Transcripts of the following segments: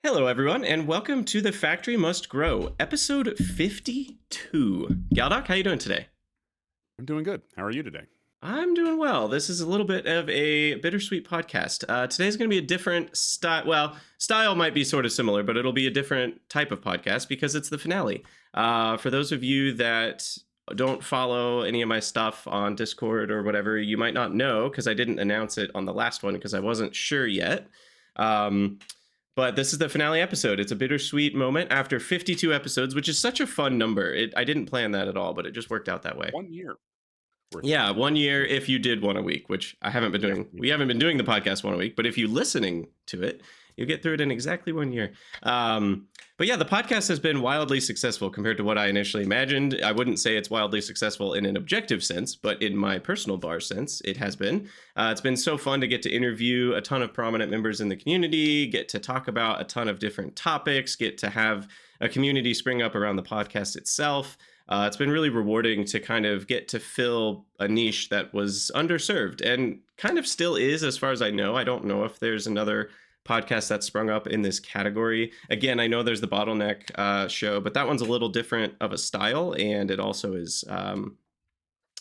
Hello, everyone, and welcome to The Factory Must Grow, episode 52. Galdoc, how you doing today? I'm doing good. How are you today? I'm doing well. This is a little bit of a bittersweet podcast. Today's going to be a different style. Well, style might be sort of similar, but it'll be a different type of podcast because it's the finale. For those of you that don't follow any of my stuff on Discord or whatever, you might not know because I didn't announce it on the last one because I wasn't sure yet. Um, But this is the finale episode. It's a bittersweet moment after 52 episodes, which is such a fun number. I didn't plan that at all, but it just worked out that way. 1 year worth of Yeah, content. 1 year if you did one a week, which I haven't been Yeah. doing. We haven't been doing the podcast one a week, but if you listening to it, you get through it in exactly 1 year. But yeah, the podcast has been wildly successful compared to what I initially imagined. I wouldn't say it's wildly successful in an objective sense, but in my personal bar sense, it has been. It's been so fun to get to interview a ton of prominent members in the community, get to talk about a ton of different topics, get to have a community spring up around the podcast itself. It's been really rewarding to kind of get to fill a niche that was underserved and kind of still is, as far as I know. I don't know if there's another podcast that's sprung up in this category. Again, I know there's the Bottleneck show, but that one's a little different of a style, and it also is.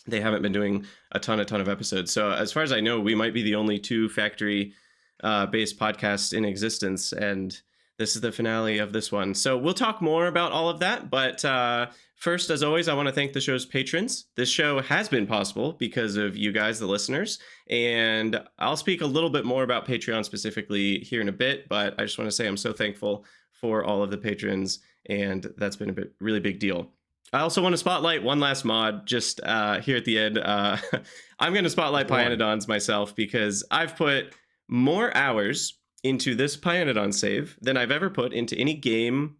They haven't been doing a ton of episodes. So as far as I know, we might be the only two factory based podcasts in existence, and this is the finale of this one. So we'll talk more about all of that. But first, as always, I want to thank the show's patrons. This show has been possible because of you guys, the listeners. And I'll speak a little bit more about Patreon specifically here in a bit. But I just want to say I'm so thankful for all of the patrons. And that's been a really big deal. I also want to spotlight one last mod just here at the end. I'm going to spotlight Pyanodons myself because I've put more hours into this Pyanodon save than I've ever put into any game,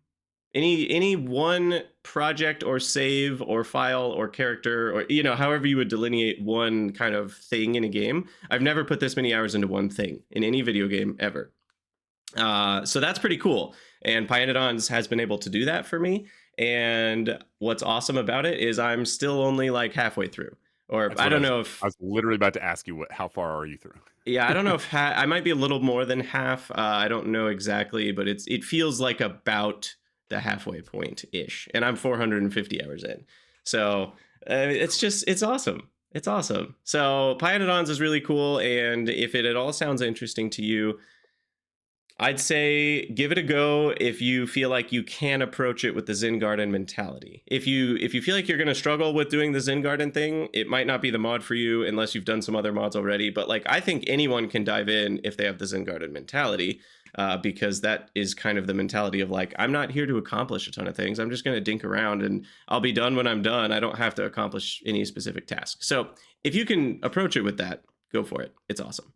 any one project or save or file or character, or however you would delineate one kind of thing in a game. I've never put this many hours into one thing in any video game ever. So that's pretty cool. And Pyanodons has been able to do that for me. And what's awesome about it is I'm still only like halfway through. Or I don't know if I was literally about to ask you how far are you through? Yeah, I don't know if I might be a little more than half. I don't know exactly, but it feels like about the halfway point ish, and I'm 450 hours in. So it's awesome. It's awesome. So Pyanodons is really cool, and if it at all sounds interesting to you, I'd say give it a go if you feel like you can approach it with the Zen Garden mentality. If you feel like you're going to struggle with doing the Zen Garden thing, it might not be the mod for you unless you've done some other mods already. But like I think anyone can dive in if they have the Zen Garden mentality, because that is kind of the mentality of like, I'm not here to accomplish a ton of things. I'm just going to dink around and I'll be done when I'm done. I don't have to accomplish any specific task. So if you can approach it with that, go for it. It's awesome.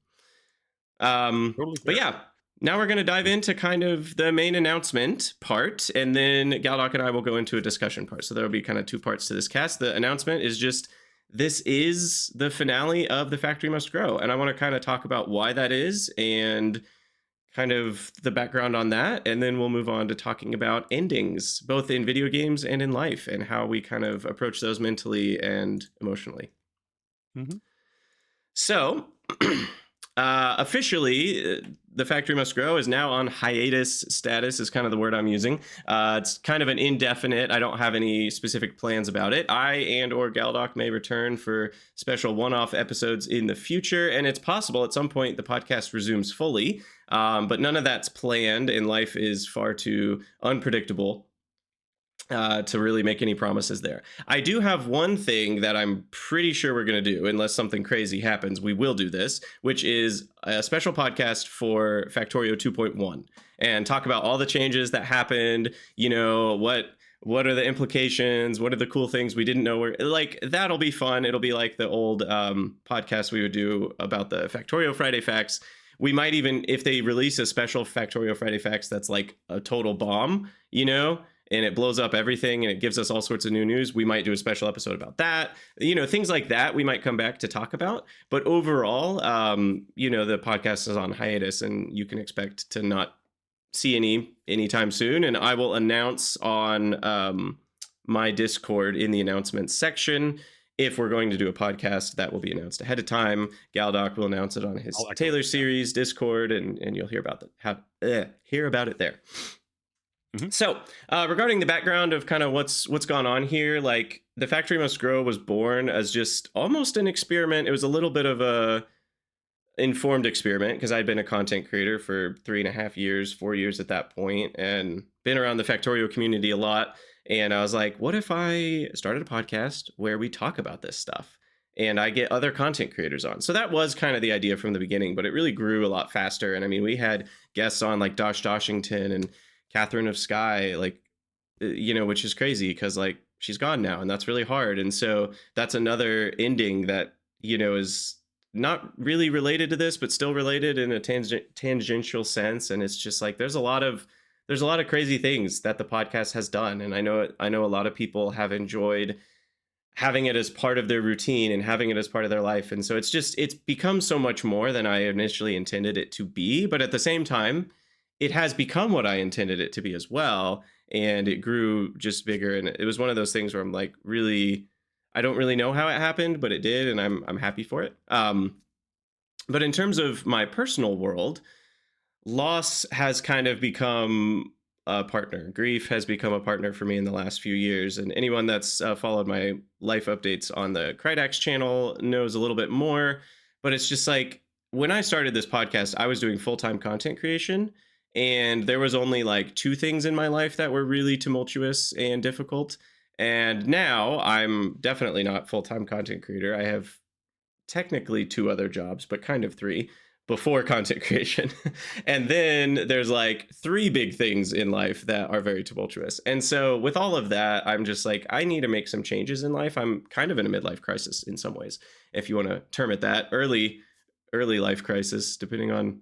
Totally fair. But yeah. Now we're going to dive into kind of the main announcement part, and then Galdoc and I will go into a discussion part. So there will be kind of two parts to this cast. The announcement is just, this is the finale of The Factory Must Grow. And I want to kind of talk about why that is and kind of the background on that. And then we'll move on to talking about endings, both in video games and in life, and how we kind of approach those mentally and emotionally. Mm-hmm. So... officially, The Factory Must Grow is now on hiatus status, is kind of the word I'm using. It's kind of an indefinite. I don't have any specific plans about it. I or Galdoc may return for special one-off episodes in the future, and it's possible at some point the podcast resumes fully, but none of that's planned, and life is far too unpredictable to really make any promises there. I do have one thing that I'm pretty sure we're going to do, unless something crazy happens. We will do this, which is a special podcast for Factorio 2.1 and talk about all the changes that happened. What are the implications? What are the cool things we didn't know were like? That'll be fun. It'll be like the old podcast we would do about the Factorio Friday Facts. We might even, if they release a special Factorio Friday Facts that's like a total bomb, and it blows up everything and it gives us all sorts of new news, we might do a special episode about that. Things like that we might come back to talk about. But overall, the podcast is on hiatus and you can expect to not see anytime soon. And I will announce on my Discord in the announcements section if we're going to do a podcast, that will be announced ahead of time. Galdoc will announce it on his Taylor series Discord, and you'll hear about hear about it there. Mm-hmm. So regarding the background of kind of what's gone on here, like The Factory Must Grow was born as just almost an experiment. It was a little bit of a informed experiment because I'd been a content creator for 3.5 years, 4 years at that point, and been around the Factorio community a lot. And I was like, what if I started a podcast where we talk about this stuff and I get other content creators on? So that was kind of the idea from the beginning, but it really grew a lot faster. And I mean, we had guests on like Dosh Doshington and Catherine of Sky, like, which is crazy because like she's gone now and that's really hard. And so that's another ending that, is not really related to this, but still related in a tangential sense. And it's just like, there's a lot of crazy things that the podcast has done. And I know a lot of people have enjoyed having it as part of their routine and having it as part of their life. And so it's become so much more than I initially intended it to be. But at the same time, it has become what I intended it to be as well. And it grew just bigger. And it was one of those things where I'm like, really, I don't really know how it happened, but it did. And I'm happy for it. But in terms of my personal world, loss has kind of become a partner. Grief has become a partner for me in the last few years. And anyone that's followed my life updates on the Krydax channel knows a little bit more. But it's just like, when I started this podcast, I was doing full-time content creation. And there was only like 2 things in my life that were really tumultuous and difficult. And now I'm definitely not full-time content creator. I have technically 2 other jobs, but kind of 3 before content creation. And then there's like 3 big things in life that are very tumultuous. And so with all of that, I'm just like, I need to make some changes in life. I'm kind of in a midlife crisis in some ways, if you want to term it that. Early life crisis, depending on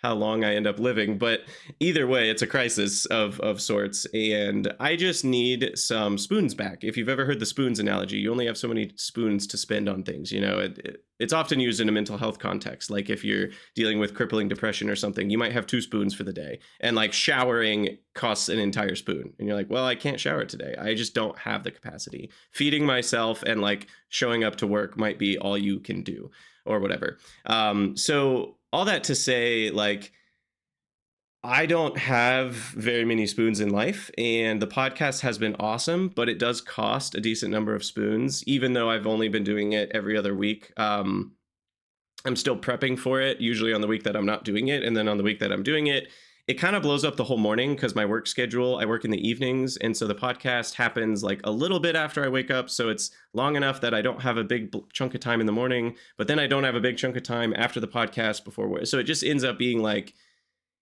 how long I end up living. But either way, it's a crisis of sorts. And I just need some spoons back. If you've ever heard the spoons analogy, you only have so many spoons to spend on things. It's often used in a mental health context. Like if you're dealing with crippling depression or something, you might have 2 spoons for the day. And like showering costs an entire spoon. And you're like, well, I can't shower today. I just don't have the capacity. Feeding myself and like showing up to work might be all you can do or whatever. So all that to say, like, I don't have very many spoons in life, and the podcast has been awesome, but it does cost a decent number of spoons, even though I've only been doing it every other week. I'm still prepping for it, usually on the week that I'm not doing it, and then on the week that I'm doing it, it kind of blows up the whole morning because my work schedule, I work in the evenings, and so the podcast happens like a little bit after I wake up, so it's long enough that I don't have a big chunk of time in the morning, but then I don't have a big chunk of time after the podcast before work. So it just ends up being like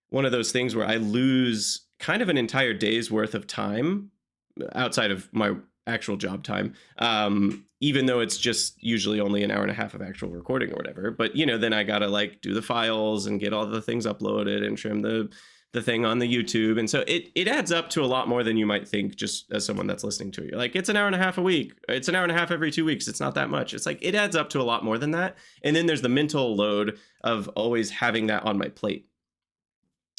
one of those things where I lose kind of an entire day's worth of time outside of my actual job time, even though it's just usually only an hour and a half of actual recording or whatever. But then I gotta like do the files and get all the things uploaded and trim the thing on the YouTube. And so it adds up to a lot more than you might think, just as someone that's listening to it. You're like, it's an hour and a half a week. It's an hour and a half every 2 weeks. It's not that much. It's like, it adds up to a lot more than that. And then there's the mental load of always having that on my plate.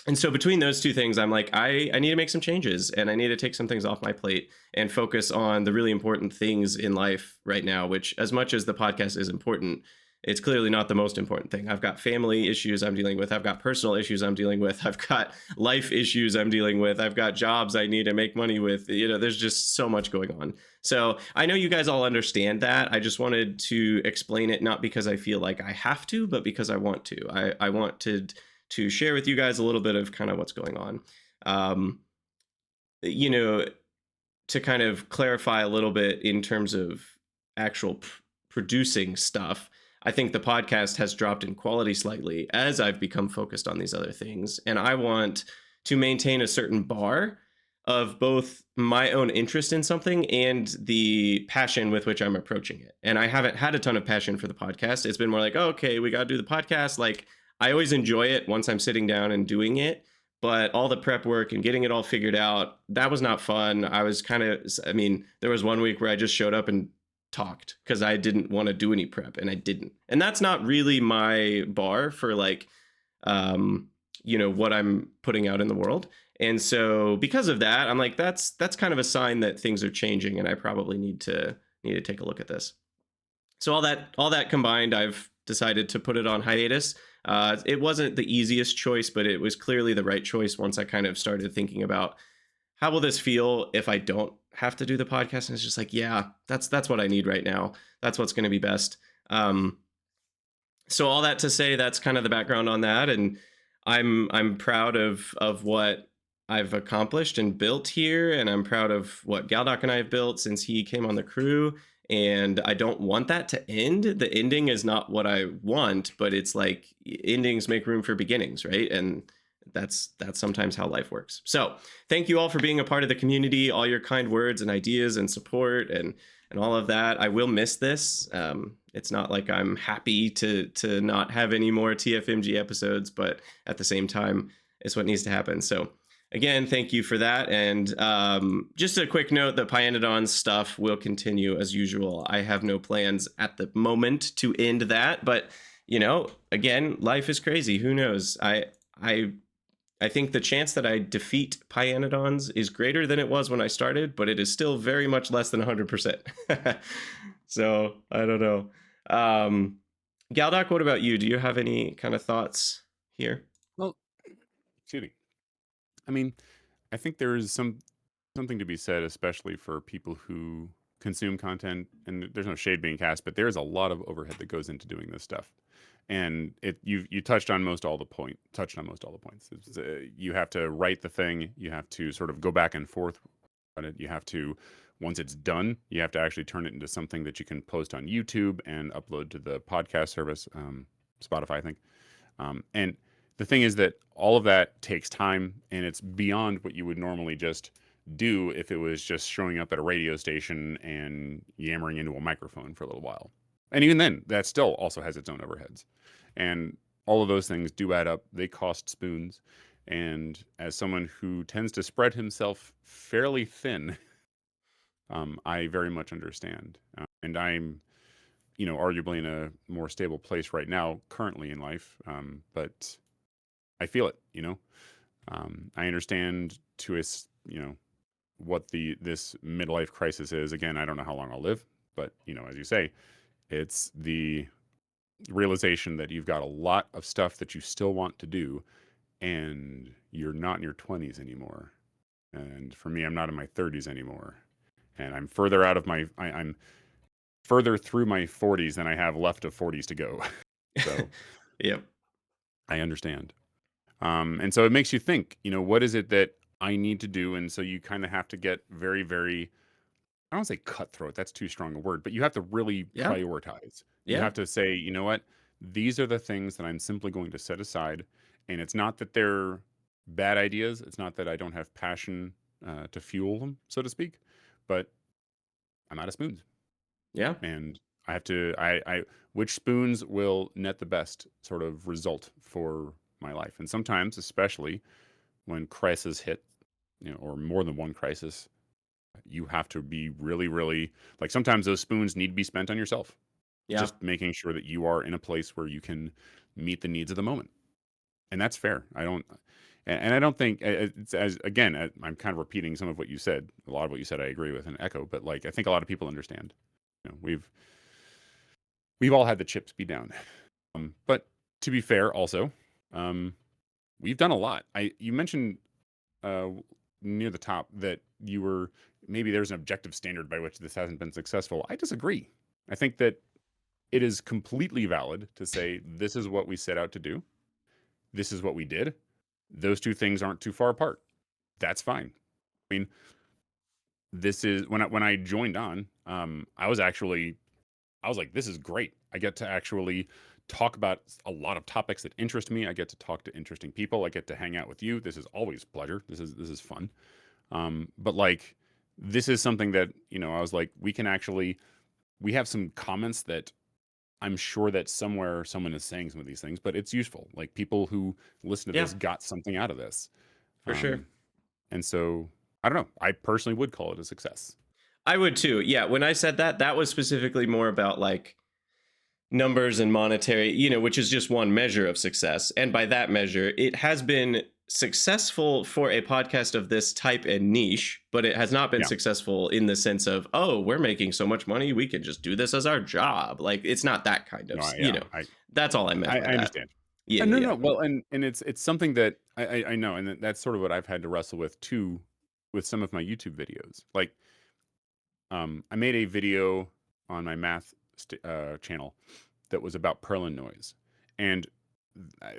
And so between those 2 things, I'm like, I need to make some changes, and I need to take some things off my plate and focus on the really important things in life right now, which, as much as the podcast is important, it's clearly not the most important thing. I've got family issues I'm dealing with. I've got personal issues I'm dealing with. I've got life issues I'm dealing with. I've got jobs I need to make money with. There's just so much going on. So I know you guys all understand that. I just wanted to explain it, not because I feel like I have to, but because I want to. I want to share with you guys a little bit of kind of what's going on. To kind of clarify a little bit in terms of actual producing stuff, I think the podcast has dropped in quality slightly as I've become focused on these other things. And I want to maintain a certain bar of both my own interest in something and the passion with which I'm approaching it. And I haven't had a ton of passion for the podcast. It's been more like, oh, okay, we got to do the podcast. Like, I always enjoy it once I'm sitting down and doing it, but all the prep work and getting it all figured out, that was not fun. I was there was one week where I just showed up and talked because I didn't want to do any prep, and I didn't. And that's not really my bar for like, what I'm putting out in the world. And so because of that, I'm like, that's kind of a sign that things are changing, and I probably need to take a look at this. So all that combined, I've decided to put it on hiatus. It wasn't the easiest choice, but it was clearly the right choice once I kind of started thinking about how will this feel if I don't have to do the podcast. And it's just like, yeah, that's what I need right now. That's what's going to be best. So all that to say, that's kind of the background on that, and I'm proud of what I've accomplished and built here, and I'm proud of what Galdoc and I have built since he came on the crew. And I don't want that to end. The ending is not what I want, but it's like endings make room for beginnings, right? And that's sometimes how life works. So thank you all for being a part of the community, all your kind words and ideas and support and all of that. I will miss this. It's not like I'm happy to not have any more TFMG episodes, but at the same time, it's what needs to happen. So again, thank you for that. And just a quick note, the Pyanodon stuff will continue as usual. I have no plans at the moment to end that, but again, life is crazy. Who knows? I think the chance that I defeat Pyanodons is greater than it was when I started, but it is still very much less than 100%. So I don't know. Galdoc, what about you? Do you have any kind of thoughts here? Well, excuse me. I mean, I think there is something to be said, especially for people who consume content, and there's no shade being cast, but there's a lot of overhead that goes into doing this stuff. And you touched on most all the points. You have to write the thing. You have to sort of go back and forth on it. You have to, once it's done, you have to actually turn it into something that you can post on YouTube and upload to the podcast service, Spotify, I think. And the thing is that all of that takes time, and it's beyond what you would normally just do if it was just showing up at a radio station and yammering into a microphone for a little while. And even then, that still also has its own overheads. And all of those things do add up. They cost spoons. And as someone who tends to spread himself fairly thin, I very much understand. And I'm, arguably in a more stable place right now, currently in life. But I feel it, I understand what this midlife crisis is. Again, I don't know how long I'll live, but, as you say, it's the realization that you've got a lot of stuff that you still want to do, and you're not in your 20s anymore. And for me, I'm not in my 30s anymore. And I'm further I'm further through my 40s than I have left of 40s to go. So, yep. I understand. And so it makes you think, what is it that I need to do? And so you kind of have to get very, very, I don't say cutthroat, that's too strong a word, but you have to really prioritize. You have to say, you know what, these are the things that I'm simply going to set aside. And it's not that they're bad ideas. It's not that I don't have passion to fuel them, so to speak, but I'm out of spoons. Yeah. And I have to, which spoons will net the best sort of result for my life. And sometimes, especially when crisis hit, or more than one crisis, you have to be really, really, like, sometimes those spoons need to be spent on yourself. Yeah. Just making sure that you are in a place where you can meet the needs of the moment. And that's fair. I don't think it's again, I'm kind of repeating some of what you said. A lot of what you said I agree with and echo, but I think a lot of people understand. We've all had the chips be down. But to be fair also, we've done a lot. You mentioned near the top that maybe there's an objective standard by which this hasn't been successful. I disagree. I think that it is completely valid to say this is what we set out to do. This is what we did. Those two things aren't too far apart. That's fine. I mean, this is when I joined on, I was like, this is great. I get to actually talk about a lot of topics that interest me. I get to talk to interesting people. I get to hang out with you. This is always a pleasure. This is fun. But this is something that, I was like, we have some comments that I'm sure that somewhere someone is saying some of these things, but it's useful. Like, people who listen to this got something out of this. For sure. And so, I don't know. I personally would call it a success. I would too. Yeah. When I said that was specifically more about numbers and monetary, which is just one measure of success. And by that measure, it has been successful for a podcast of this type and niche, but it has not been Yeah. successful in the sense of, oh, we're making so much money, we could just do this as our job. Like, it's not that kind of, No, you know, that's all I meant by I that. understand. Yeah, No, yeah, no. Well, and it's something that I know, and that's sort of what I've had to wrestle with too, with some of my YouTube videos. Like, I made a video on my math channel that was about Perlin noise, and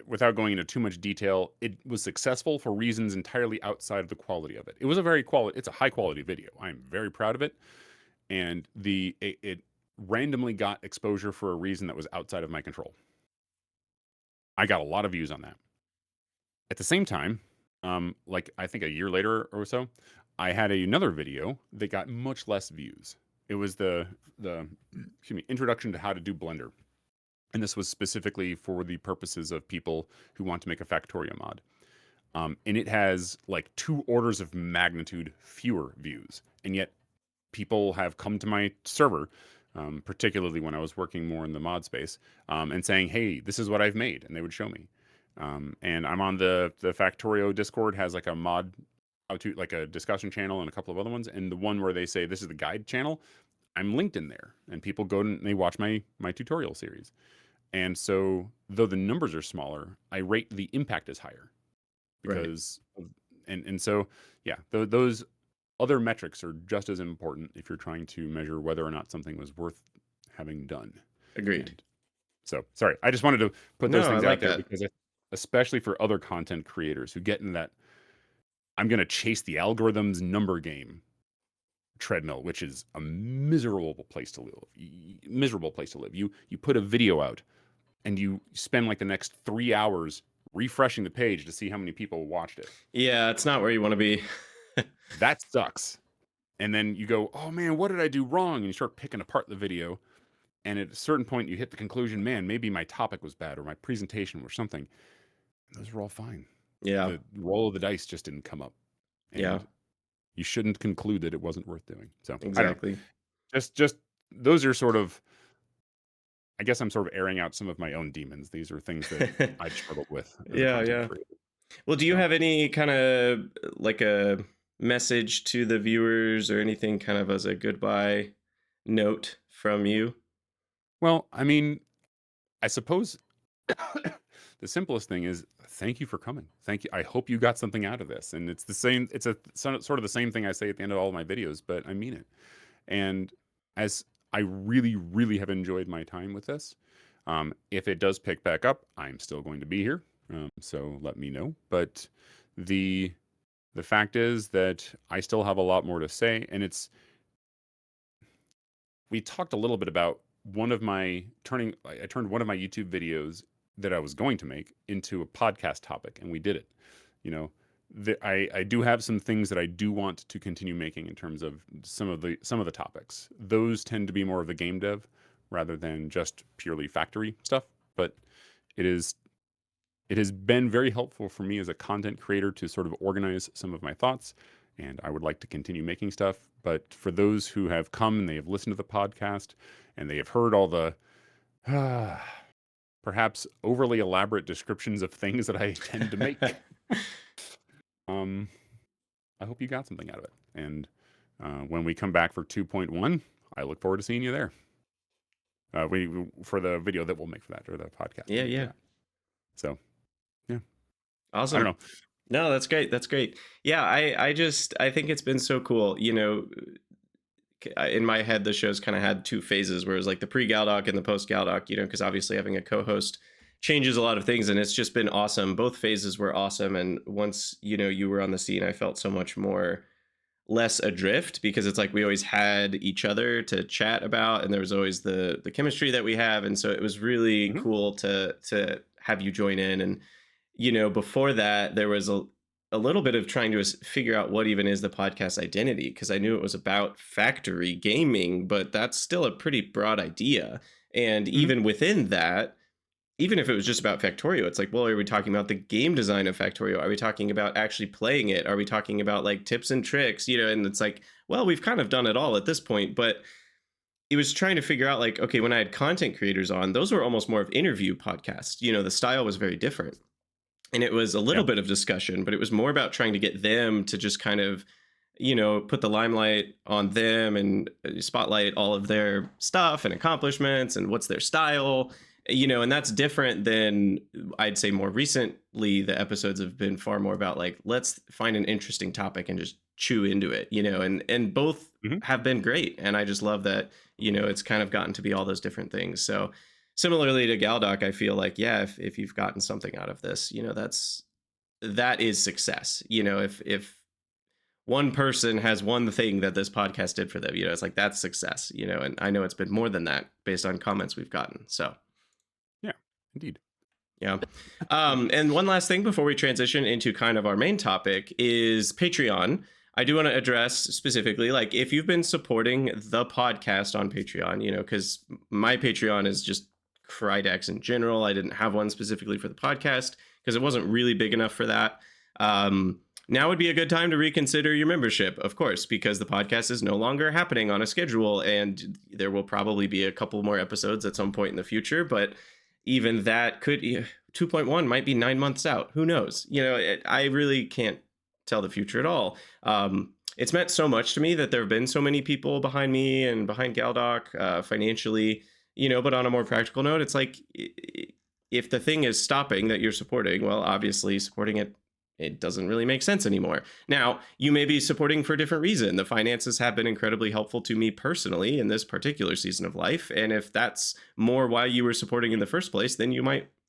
without going into too much detail, it was successful for reasons entirely outside of the quality of it. It was a it's a high quality video. I'm very proud of it, and it randomly got exposure for a reason that was outside of my control. I got a lot of views on that. At the same time, like I think a year later or so, I had another video that got much less views. It was the excuse me, introduction to how to do Blender. And this was specifically for the purposes of people who want to make a Factorio mod. And it has like 2 orders of magnitude fewer views. And yet people have come to my server, particularly when I was working more in the mod space, and saying, hey, this is what I've made. And they would show me. And I'm on the Factorio Discord, has like a mod, like a discussion channel and a couple of other ones. And the one where they say this is the guide channel, I'm linked in there. And people go and they watch my tutorial series. And so, though the numbers are smaller, I rate the impact is higher because, and so, yeah, those other metrics are just as important if you're trying to measure whether or not something was worth having done. agreed. And so, sorry, I just wanted to put those No, I things like out there that. because, especially for other content creators who get in that, I'm going to chase the algorithm's number game treadmill, which is a miserable place to live. Miserable place to live. You put a video out and you spend like the next 3 hours refreshing the page to see how many people watched it. Yeah, it's not where you want to be. That sucks. And then you go, oh man, what did I do wrong? And you start picking apart the video. And at a certain point, you hit the conclusion, man, maybe my topic was bad or my presentation or something. And those were all fine. Yeah, The roll of the dice just didn't come up. And yeah, you shouldn't conclude that it wasn't worth doing. So I don't know. exactly. Just those are sort of, I guess I'm sort of airing out some of my own demons. These are things that I've struggled with as a Yeah, content yeah. creator. Well, do you So, have any kind of like a message to the viewers or anything kind of as a goodbye note from you? well, I mean, I suppose the simplest thing is thank you for coming. Thank you. I hope you got something out of this. And it's the same, it's sort of the same thing I say at the end of all my videos, but I mean it. And as I really, really have enjoyed my time with this, if it does pick back up, I'm still going to be here. So let me know. But the fact is that I still have a lot more to say, and we talked a little bit about I turned one of my YouTube videos that I was going to make into a podcast topic, and we did it. You know, I do have some things that I do want to continue making in terms of some of the topics. Those tend to be more of the game dev rather than just purely factory stuff. But it has been very helpful for me as a content creator to sort of organize some of my thoughts, and I would like to continue making stuff. But for those who have come and they have listened to the podcast and they have heard all the perhaps overly elaborate descriptions of things that I tend to make, I hope you got something out of it. And when we come back for 2.1, I look forward to seeing you there. For the video that we'll make for that, or the podcast. Yeah, yeah. So, yeah. Awesome. I don't know. No, that's great. That's great. Yeah, I think it's been so cool. You know, in my head, the show's kind of had 2 phases, where it was like the pre-Galdoc and the post-Galdoc, you know, because obviously having a co-host changes a lot of things, and it's just been awesome. Both phases were awesome. And once, you know, you were on the scene, I felt so much less adrift, because it's like we always had each other to chat about, and there was always the chemistry that we have. And so it was really cool to have you join in. And, you know, before that, there was a little bit of trying to figure out what even is the podcast identity, because I knew it was about factory gaming, but that's still a pretty broad idea. And even within that, even if it was just about Factorio, it's like, well, are we talking about the game design of Factorio? Are we talking about actually playing it? Are we talking about like tips and tricks? You know, and it's like, well, we've kind of done it all at this point. But it was trying to figure out, like, okay, when I had content creators on, those were almost more of interview podcasts. You know, the style was very different. and it was a little Yeah. bit of discussion, but it was more about trying to get them to just kind of, put the limelight on them and spotlight all of their stuff and accomplishments and what's their style, and that's different than, I'd say, more recently the episodes have been far more about like, let's find an interesting topic and just chew into it, and both Mhm. have been great. And I just love that, it's kind of gotten to be all those different things. So similarly to Galdoc, I feel like, yeah, if you've gotten something out of this, that is success. If one person has one thing that this podcast did for them, it's like that's success, and I know it's been more than that based on comments we've gotten. So Yeah, indeed. yeah. And one last thing before we transition into kind of our main topic is Patreon. I do want to address specifically, like, if you've been supporting the podcast on Patreon, because my Patreon is just Krydax in general. I didn't have one specifically for the podcast because it wasn't really big enough for that. Now would be a good time to reconsider your membership, of course, because the podcast is no longer happening on a schedule, and there will probably be a couple more episodes at some point in the future. But even that could 2.1 might be 9 months out. Who knows? I really can't tell the future at all. It's meant so much to me that there have been so many people behind me and behind Galdoc financially, but on a more practical note, it's like, if the thing is stopping that you're supporting, well, obviously supporting it doesn't really make sense anymore. Now, you may be supporting for a different reason. The finances have been incredibly helpful to me personally in this particular season of life. And if that's more why you were supporting in the first place, then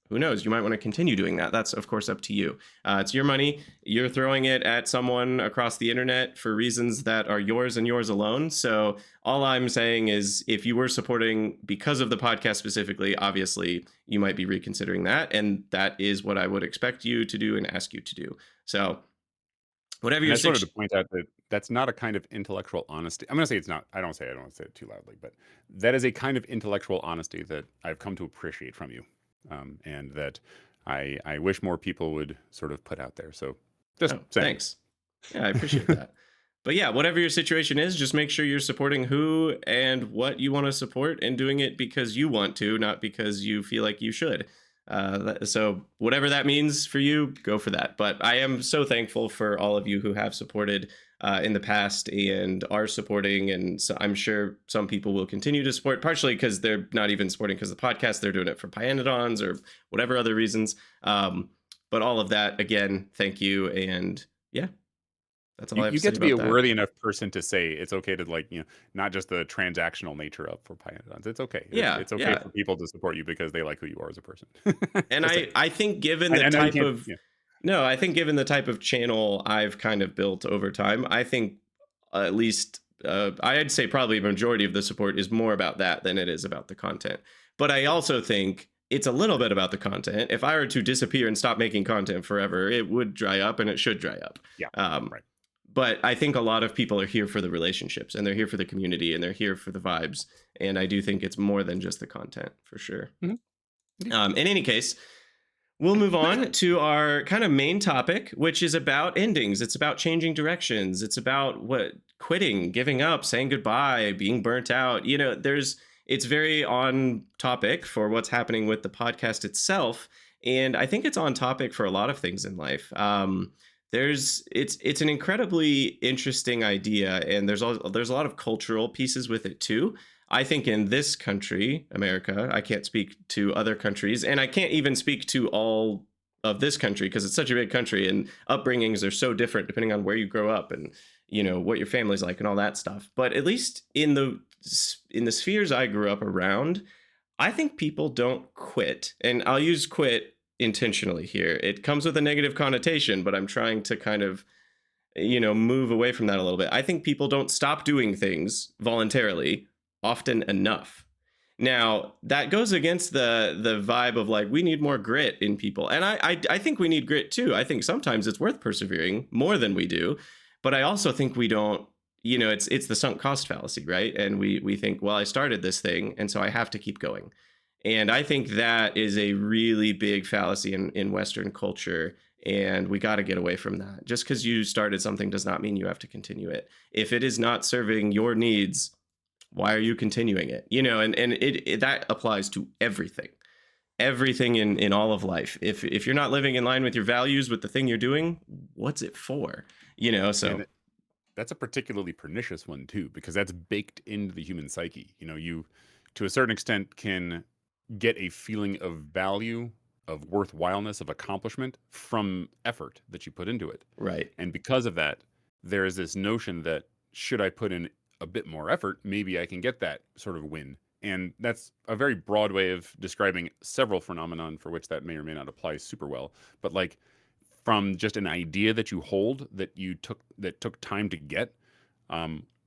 who knows, you might want to continue doing that. That's, of course, up to you. It's your money. You're throwing it at someone across the internet for reasons that are yours and yours alone. So all I'm saying is, if you were supporting because of the podcast specifically, obviously you might be reconsidering that. And that is what I would expect you to do and ask you to do. So whatever And your I just wanted to six. point out that that's not a kind of intellectual honesty. I'm going to say it's not. I don't say it too loudly, but that is a kind of intellectual honesty that I've come to appreciate from you, and that I wish more people would sort of put out there. So just Oh, saying. thanks. Yeah, I appreciate that. But yeah, whatever your situation is, just make sure you're supporting who and what you want to support, and doing it because you want to, not because you feel like you should. So whatever that means for you, go for that. But I am so thankful for all of you who have supported in the past and are supporting. And so I'm sure some people will continue to support, partially because they're not even supporting because of the podcast. They're doing it for Pyanodons or whatever other reasons. But all of that, again, thank you. And yeah, that's all You, I have you to say get to be about a that. worthy enough person to say it's okay to, like, not just the transactional nature of for Pyanodons. It's okay. Yeah, It's okay yeah. for people to support you because they like who you are as a person. And Just saying. I think given the I know you type can't. of Yeah. no, I think given the type of channel I've kind of built over time, I think at least I'd say probably a majority of the support is more about that than it is about the content. But I also think it's a little bit about the content. If I were to disappear and stop making content forever, it would dry up, and it should dry up. Yeah. Um, Right. but I think a lot of people are here for the relationships, and they're here for the community, and they're here for the vibes. And I do think it's more than just the content, for sure. Mhm. Indeed. In any case, we'll move on to our kind of main topic, which is about endings. It's about changing directions. It's about quitting, giving up, saying goodbye, being burnt out. It's very on topic for what's happening with the podcast itself. And I think it's on topic for a lot of things in life. It's an incredibly interesting idea, and there's a lot of cultural pieces with it too. I think in this country, America, I can't speak to other countries, and I can't even speak to all of this country because it's such a big country, and upbringings are so different depending on where you grow up and what your family's like and all that stuff. But at least in the spheres I grew up around, I think people don't quit, and I'll use quit intentionally here. It comes with a negative connotation, but I'm trying to kind of move away from that a little bit. I think people don't stop doing things voluntarily often enough. Now, that goes against the vibe of like, we need more grit in people. And I think we need grit too. I think sometimes it's worth persevering more than we do. But I also think we don't, it's the sunk cost fallacy, right? And we think, well, I started this thing, and so I have to keep going. And I think that is a really big fallacy in Western culture. And we got to get away from that. Just because you started something does not mean you have to continue it. If it is not serving your needs, why are you continuing it? And that applies to everything. everything in all of life. If you're not living in line with your values, with the thing you're doing, what's it for? So And that's a particularly pernicious one too, because that's baked into the human psyche. You to a certain extent can get a feeling of value, of worthwhileness, of accomplishment from effort that you put into it. right. And because of that, there is this notion that should I put in a bit more effort, maybe I can get that sort of win. And that's a very broad way of describing several phenomenon for which that may or may not apply super well. But like from just an idea that you hold that took time to get,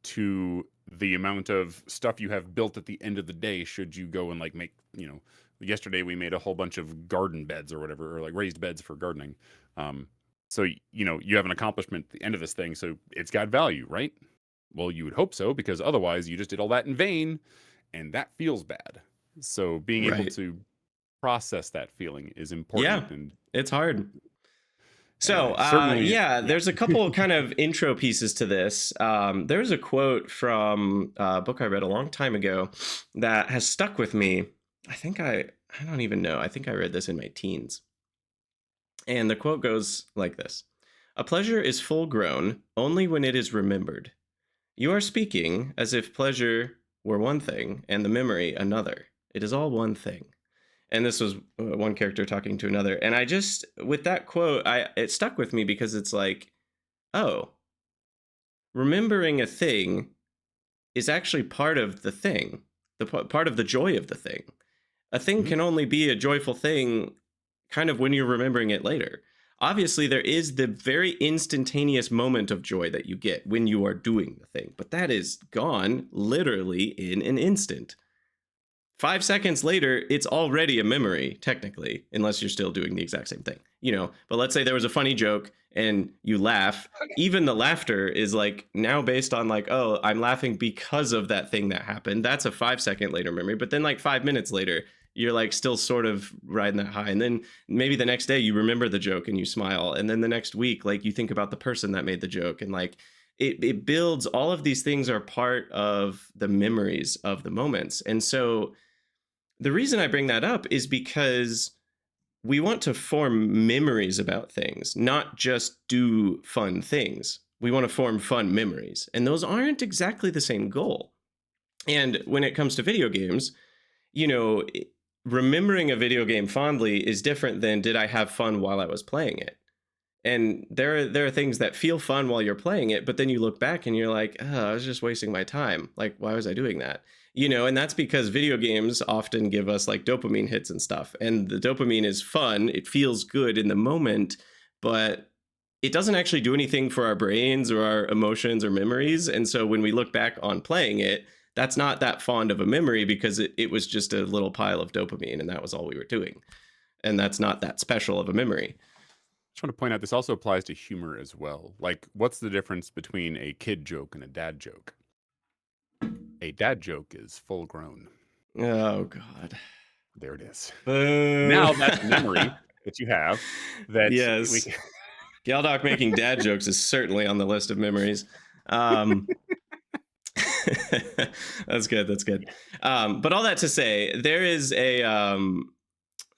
to the amount of stuff you have built at the end of the day, should you go and like make, yesterday we made a whole bunch of garden beds or whatever, or like raised beds for gardening. So, you have an accomplishment at the end of this thing, so it's got value, right? Well, you would hope so, because otherwise you just did all that in vain, and that feels bad. So being able Right. to process that feeling is Yeah, important, and it's hard. So, certainly, yeah, yeah. there's a couple kind of intro pieces to this. There's a quote from a book I read a long time ago that has stuck with me. I don't even know. I think I read this in my teens. And the quote goes like this: "A pleasure is full grown only when it is remembered. You are speaking as if pleasure were one thing and the memory another. It is all one thing." And this was one character talking to another. And I just, with that quote, it stuck with me because it's like, oh, remembering a thing is actually part of the thing, part of the joy of the thing. A thing Mhm. can only be a joyful thing kind of when you're remembering it later. Obviously, there is the very instantaneous moment of joy that you get when you are doing the thing, but that is gone literally in an instant. 5 seconds later, it's already a memory, technically, unless you're still doing the exact same thing, But let's say there was a funny joke and you laugh. Even the laughter is like now based on like, oh, I'm laughing because of that thing that happened. That's a 5 second later memory. But then like 5 minutes later, you're like still sort of riding that high. And then maybe the next day you remember the joke and you smile. And then the next week, like you think about the person that made the joke and like it builds. All of these things are part of the memories of the moments. And so the reason I bring that up is because we want to form memories about things, not just do fun things. We want to form fun memories. And those aren't exactly the same goal. And when it comes to video games, you know, remembering a video game fondly is different than did I have fun while I was playing it? And there are things that feel fun while you're playing it, but then you look back and you're like, oh, I was just wasting my time. Like, why was I doing that? And that's because video games often give us like dopamine hits and stuff. And the dopamine is fun. It feels good in the moment, but it doesn't actually do anything for our brains or our emotions or memories. And so when we look back on playing it, that's not that fond of a memory because it was just a little pile of dopamine and that was all we were doing. And that's not that special of a memory. Just want to point out this also applies to humor as well. Like, what's the difference between a kid joke and a dad joke? A dad joke is full grown. Oh, God. There it is. Boo. Now that's a memory that you have that we Yes. can. Galdoc making dad jokes is certainly on the list of memories. Um, that's good. That's good. But all that to say, there is a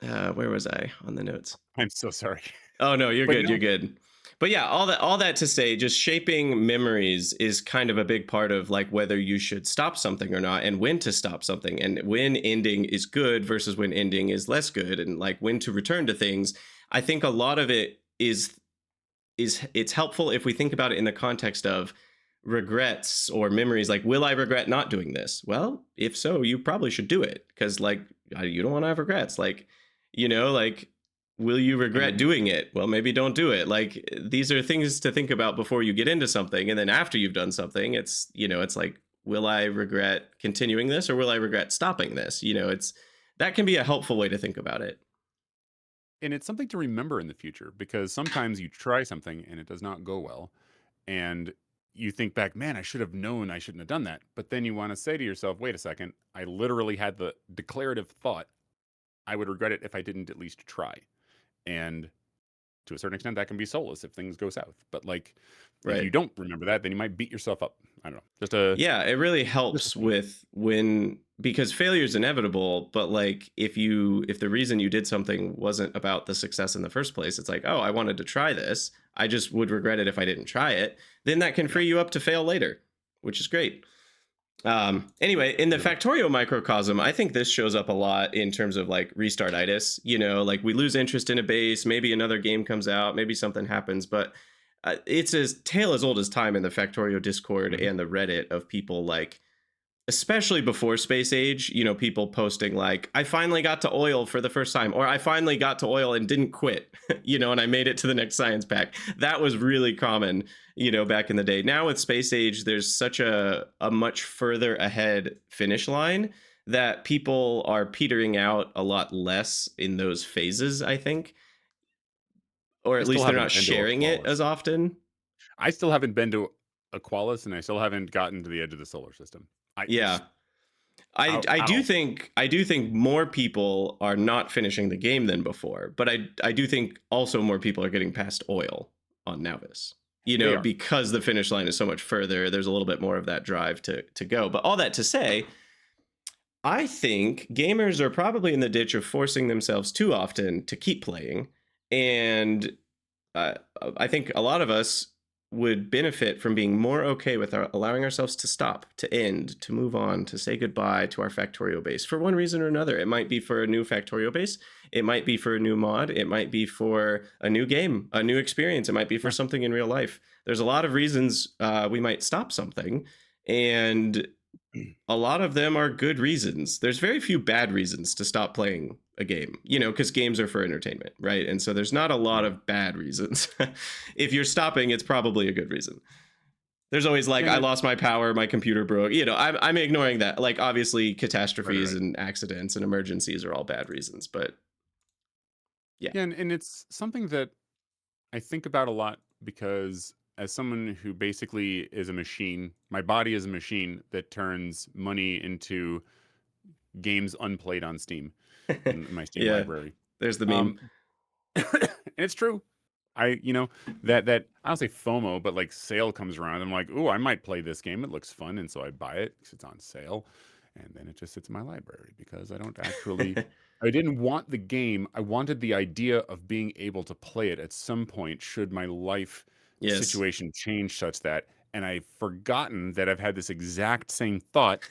where was I on the notes? I'm so sorry. Oh no, you're But good. no, You're good. But yeah, all that to say, just shaping memories is kind of a big part of like whether you should stop something or not, and when to stop something, and when ending is good versus when ending is less good, and like when to return to things. I think a lot of it is it's helpful if we think about it in the context of regrets or memories. Like, will I regret not doing this? Well, if so, you probably should do it because like you don't want to have regrets. Like, like, will you regret and doing it? Well, maybe don't do it. Like, these are things to think about before you get into something. And then after you've done something, it's like, will I regret continuing this or will I regret stopping this? It's that can be a helpful way to think about it. and it's something to remember in the future, because sometimes you try something and it does not go well, and you think back, man, I should have known I shouldn't have done that. But then you want to say to yourself, wait a second, I literally had the declarative thought I would regret it if I didn't at least try. And to a certain extent, that can be soulless if things go south. But like, if you Right. don't remember that, then you might beat yourself up I don't know. Just a Yeah, it really just a helps thing. with when, because failure is inevitable, but like if the reason you did something wasn't about the success in the first place, it's like, oh, I wanted to try this. I just would regret it if I didn't try it. Then that can Yeah. free you up to fail later, which is great. Anyway, in the Really. Factorio microcosm, I think this shows up a lot in terms of like restartitis. Like we lose interest in a base, maybe another game comes out, maybe something happens, but it's a tale as old as time in the Factorio Discord Mhm. and the Reddit of people like, especially before Space Age, people posting like, I finally got to oil for the first time, or I finally got to oil and didn't quit, and I made it to the next science pack. That was really common, back in the day. Now with Space Age, there's such a much further ahead finish line that people are petering out a lot less in those phases, I think, or I at still least they're not haven't been to sharing it as Aqualis. often. I still haven't been to Aqualis, and I still haven't gotten to the edge of the solar system. I Yeah. just I how do think more people are not finishing the game than before, but I do think also more people are getting past oil on Navis. they are. Because the finish line is so much further, there's a little bit more of that drive to go. But all that to say, I think gamers are probably in the ditch of forcing themselves too often to keep playing, and uh, I think a lot of us would benefit from being more okay with allowing ourselves to stop, to end, to move on, to say goodbye to our Factorio base for one reason or another. It might be for a new Factorio base. It might be for a new mod. It might be for a new game, a new experience. It might be for Yeah. something in real life. There's a lot of reasons we might stop something. And a lot of them are good reasons. There's very few bad reasons to stop playing a game, because games are for entertainment, right? And so there's not a lot Mhm. of bad reasons. If you're stopping, it's probably a good reason. There's always like, And I it lost my power, my computer broke. I'm ignoring that. Like, obviously, right, right, catastrophes right. and accidents and emergencies are all bad reasons, but yeah. Yeah, and it's something that I think about a lot because as someone who basically is a machine, my body is a machine that turns money into games unplayed on Steam in my Steam Yeah, library. there's the meme. Um, and it's true. That I don't say FOMO, but like sale comes around. I'm like, oh, I might play this game. It looks fun, and so I buy it because it's on sale, and then it just sits in my library because I don't actually. I didn't want the game. I wanted the idea of being able to play it at some point should my life Yes. situation change such that. And I've forgotten that I've had this exact same thought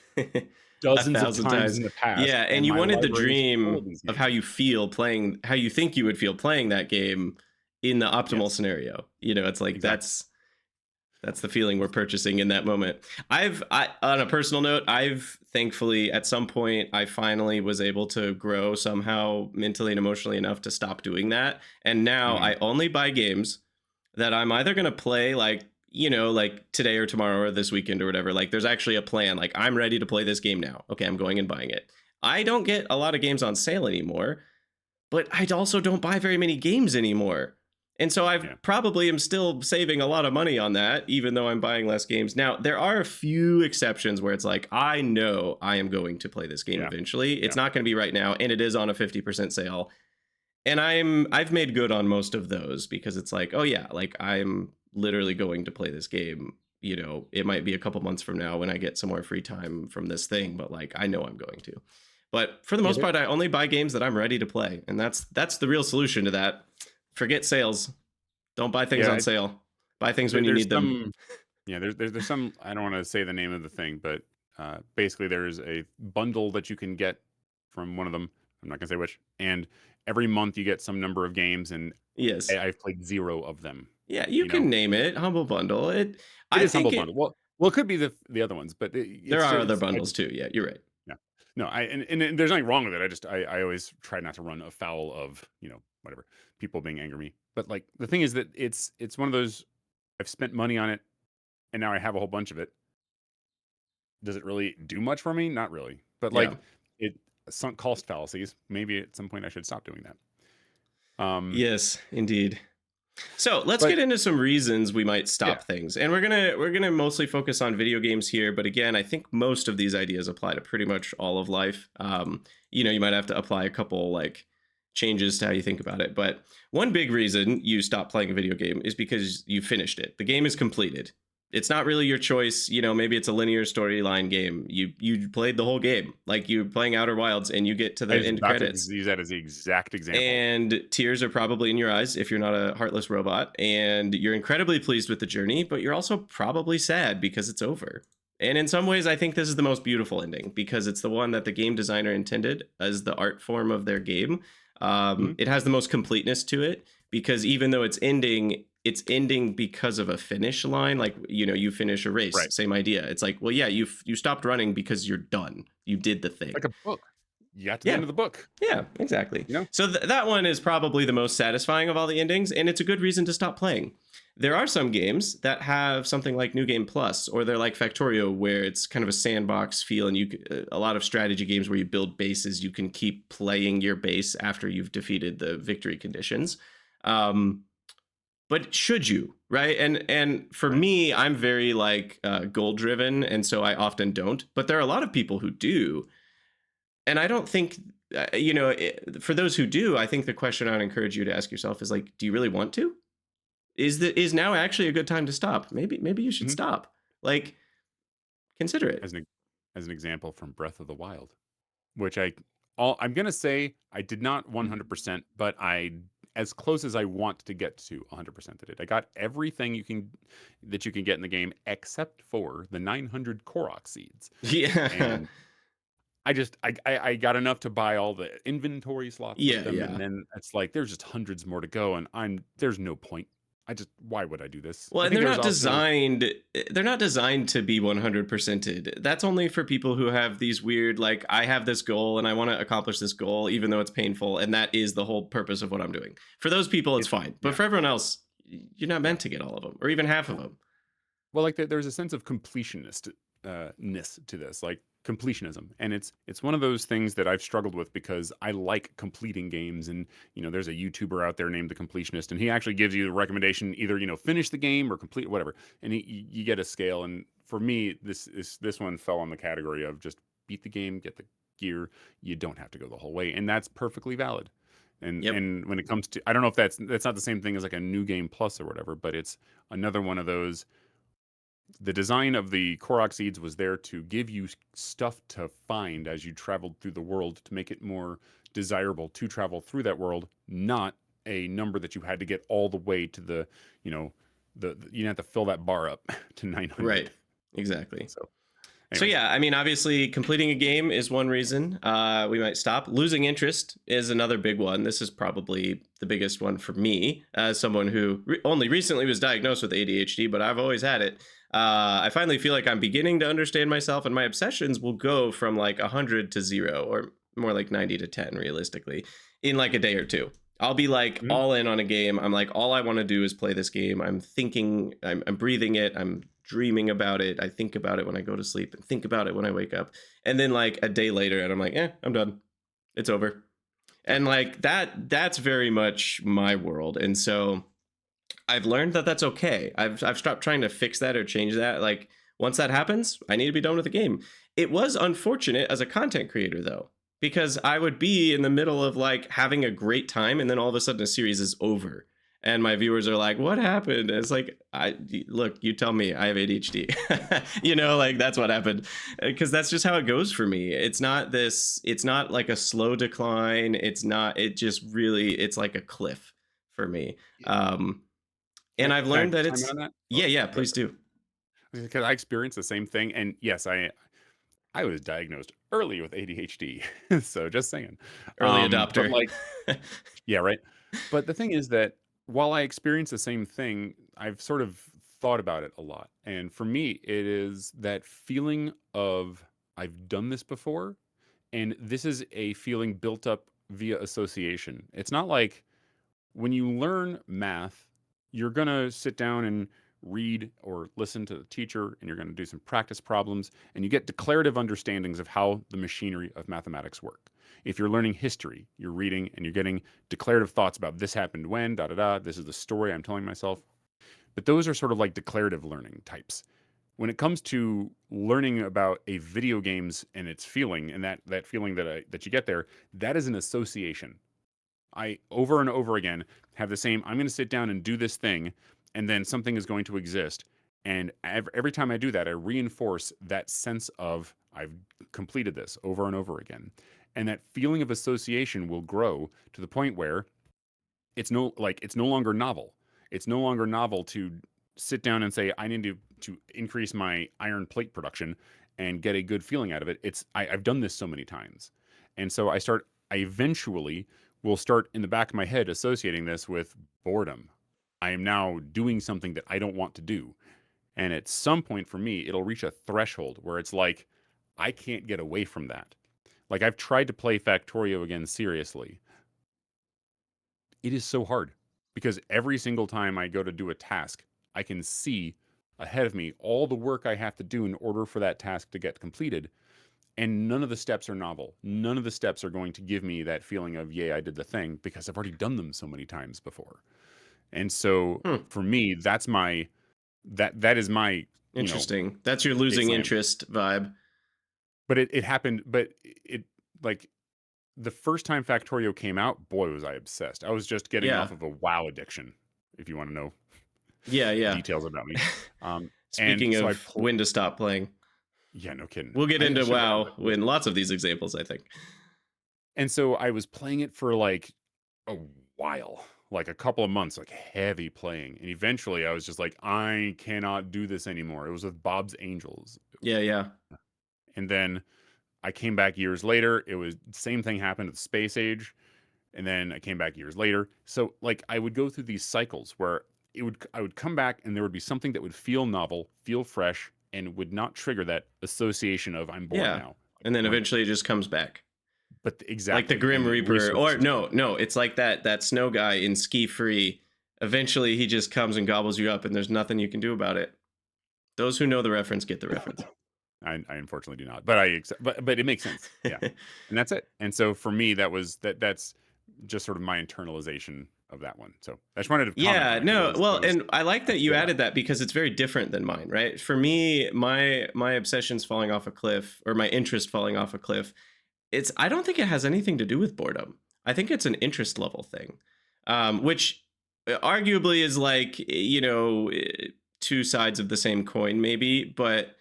A dozens of thousand times times. in the past, Yeah, and and you my wanted the library is full of dream these of how games. you feel playing, how you think you would feel playing that game in the optimal Yes, scenario. It's like exactly. that's the feeling we're purchasing in that moment. On a personal note, I've thankfully at some point I finally was able to grow somehow mentally and emotionally enough to stop doing that. And now Mhm. I only buy games that I'm either going to play like, like today or tomorrow or this weekend or whatever. Like there's actually a plan. Like I'm ready to play this game now. Okay, I'm going and buying it. I don't get a lot of games on sale anymore, but I also don't buy very many games anymore. And so I Yeah. probably am still saving a lot of money on that, even though I'm buying less games. Now, there are a few exceptions where it's like, I know I am going to play this game Yeah. eventually. Yeah. It's not going to be right now, and it is on a 50% sale. And I've made good on most of those because it's like, oh yeah, like I'm literally going to play this game. It might be a couple months from now when I get some more free time from this thing, but like I know I'm going to. But for the Yeah, most part, I only buy games that I'm ready to play, and that's the real solution to that. Forget sales. Don't buy things yeah, on sale. Buy things when you there's need them. some there's some I don't wanna say the name of the thing, but, basically, there's a bundle that you can get from one of them, I'm not gonna say which, and every month you get some number of games, and Yes. I've played 0 of them, Yeah, you you know? can name it Humble Bundle. It I is Humble think Bundle. it. Well, it could be the other ones, but There it's are just other it's I bundles just too. Yeah, you're right. yeah. No, and there's nothing wrong with it, I always try not to run afoul of, whatever, people being angry at me, but, like, the thing is that it's one of those I've spent money on it, and now I have a whole bunch of it. Does it really do much for me? Not really. But Yeah. like it sunk cost fallacies. Maybe at some point I should stop doing that. Um, Yes, indeed. So let's but get into some reasons we might yeah, stop things, and we're gonna mostly focus on video games here. But again, I think most of these ideas apply to pretty much all of life. You might have to apply a couple like changes to how you think about it. But one big reason you stop playing a video game is because you finished it. The game is completed. It's not really your choice. Maybe it's a linear storyline game. You played the whole game. Like you're playing Outer Wilds and you get to I the was end about to credits. use that as the exact example. And tears are probably in your eyes if you're not a heartless robot. And you're incredibly pleased with the journey, but you're also probably sad because it's over. And in some ways, I think this is the most beautiful ending because it's the one that the game designer intended as the art form of their game. Mhm. It has the most completeness to it because even though it's ending because of a finish line. Like, you finish a race, Right. same idea. It's like, well, yeah, you stopped running because you're done. You did the thing. Like a book. You got to the Yeah. end of the book, Yeah, exactly. you know? So that one is probably the most satisfying of all the endings, and it's a good reason to stop playing. There are some games that have something like New Game Plus, or they're like Factorio, where it's kind of a sandbox feel, and a lot of strategy games where you build bases, you can keep playing your base after you've defeated the victory conditions. Um, but should you, right? And for Right. me, I'm very like goal driven, and so I often don't. But there are a lot of people who do, and I don't think for those who do, I think the question I'd encourage you to ask yourself is like, do you really want to? Is now actually a good time to stop? Maybe you should Mhm. stop. Like, consider it. As an example from Breath of the Wild, which I'm gonna say I did not 100%, but I as close as I want to get to 100% it. I got everything that you can get in the game except for the 900 Korok seeds. Yeah. And I got enough to buy all the inventory slots with Yeah, them, and yeah. then it's like there's just hundreds more to go, and there's no point. Why would I do this? Well, I and think they're there's not also designed they're not designed to be 100%ed. That's only for people who have these weird like I have this goal and I want to accomplish this goal even though it's painful, and that is the whole purpose of what I'm doing. For those people it's it. fine. But Yeah, for everyone else, you're not yeah. meant to get all of them or even half of Well, them. like there's a sense of completionist ness to this, like completionism, and it's one of those things that I've struggled with because I like completing games, and there's a YouTuber out there named the Completionist, and he actually gives you the recommendation either finish the game or complete whatever, and you get a scale, and for me this one fell on the category of just beat the game, get the gear, you don't have to go the whole way, and that's perfectly valid. Yep. And when it comes to, I don't know if that's not the same thing as like a new game plus or whatever, but it's another one of those. The design of the Korok seeds was there to give you stuff to find as you traveled through the world to make it more desirable to travel through that world, not a number that you had to get all the way to you know, you have to fill that bar up to 900. Right. Exactly. So, So anyways, yeah, I mean, obviously, completing a game is one reason we might stop. Losing interest is another big one. This is probably the biggest one for me, as someone who only recently was diagnosed with ADHD, but I've always had it. I finally feel like I'm beginning to understand myself, and my obsessions will go from like 100 to 0, or more like 90 to 10, realistically, in like a day or two. I'll be like mhm, all in on a game. I'm like, all I want to do is play this game. I'm thinking, I'm breathing it. I'm dreaming about it. I think about it when I go to sleep and think about it when I wake up. And then like a day later, and I'm like, I'm done. It's over. yep, And like that's very much my world. And so I've learned that that's okay. I've stopped trying to fix that or change that. Like once that happens, I need to be done with the game. It was unfortunate as a content creator though, because I would be in the middle of like having a great time and then all of a sudden a series is over. And my viewers are like, "What happened?" And it's like, "I look, you tell me. I have ADHD." Like that's what happened, because that's just how it goes for me. It's not this. It's not like a slow decline. It's not. It just really. It's like a cliff for me. Um, and I've can I learned that chime in it's on that? yeah, yeah, Go please do. because I experienced the same thing, and yes, I was diagnosed early with ADHD, so just saying. Early But adopter. like, yeah, right. But the thing is that while I experience the same thing, I've sort of thought about it a lot. And for me, it is that feeling of I've done this before, and this is a feeling built up via association. It's not like when you learn math, you're going to sit down and read or listen to the teacher, and you're going to do some practice problems, and you get declarative understandings of how the machinery of mathematics work. If you're learning history, you're reading and you're getting declarative thoughts about this happened when, da da da, this is the story I'm telling myself. But those are sort of like declarative learning types. When it comes to learning about a video games and its feeling, and that feeling that you get there, that is an association. I over and over again have the same, I'm going to sit down and do this thing, and then something is going to exist. And every time I do that, I reinforce that sense of I've completed this over and over again. And that feeling of association will grow to the point where it's no longer novel. It's no longer novel to sit down and say I need to increase my iron plate production and get a good feeling out of it. I've done this so many times. And so I eventually will start in the back of my head associating this with boredom. I am now doing something that I don't want to do. And at some point for me, it'll reach a threshold where it's like, I can't get away from that. Like I've tried to play Factorio again seriously. It is so hard because every single time I go to do a task, I can see ahead of me all the work I have to do in order for that task to get completed. And none of the steps are novel. None of the steps are going to give me that feeling of, yay, I did the thing, because I've already done them so many times before. And so Hmm. for me, that is my Interesting. That's your losing baseline. interest vibe. But it happened, but it like the first time Factorio came out, boy, was I obsessed. I was just getting Yeah. off of a WoW addiction, if you want to know Yeah, yeah. details about me. Speaking And so of when to stop playing, yeah, no kidding. we'll get into I should have WoW brought in lots of these examples, I think. And so I was playing it for like a while, like a couple of months, like heavy playing. And eventually I was just like, I cannot do this anymore. It was with Bob's Angels. Yeah, yeah. And then I came back years later. It was same thing happened at the Space Age. And then I came back years later. So like I would go through these cycles where I would come back and there would be something that would feel novel, feel fresh, and would not trigger that association of I'm bored Yeah. now. And then eventually it just comes back. But exactly. Like the Grim Reaper. Or no, it's like that snow guy in Ski Free. Eventually he just comes and gobbles you up and there's nothing you can do about it. Those who know the reference get the reference. I unfortunately do not, but it makes sense. Yeah. And that's it. And so for me, that's just sort of my internalization of that one. So I just wanted to comment Yeah, on it, no, 'cause well, that was and I like that you yeah. added that because it's very different than mine, right? For me, my obsessions falling off a cliff, or my interest falling off a cliff, I don't think it has anything to do with boredom. I think it's an interest level thing, which arguably is like, two sides of the same coin, maybe, but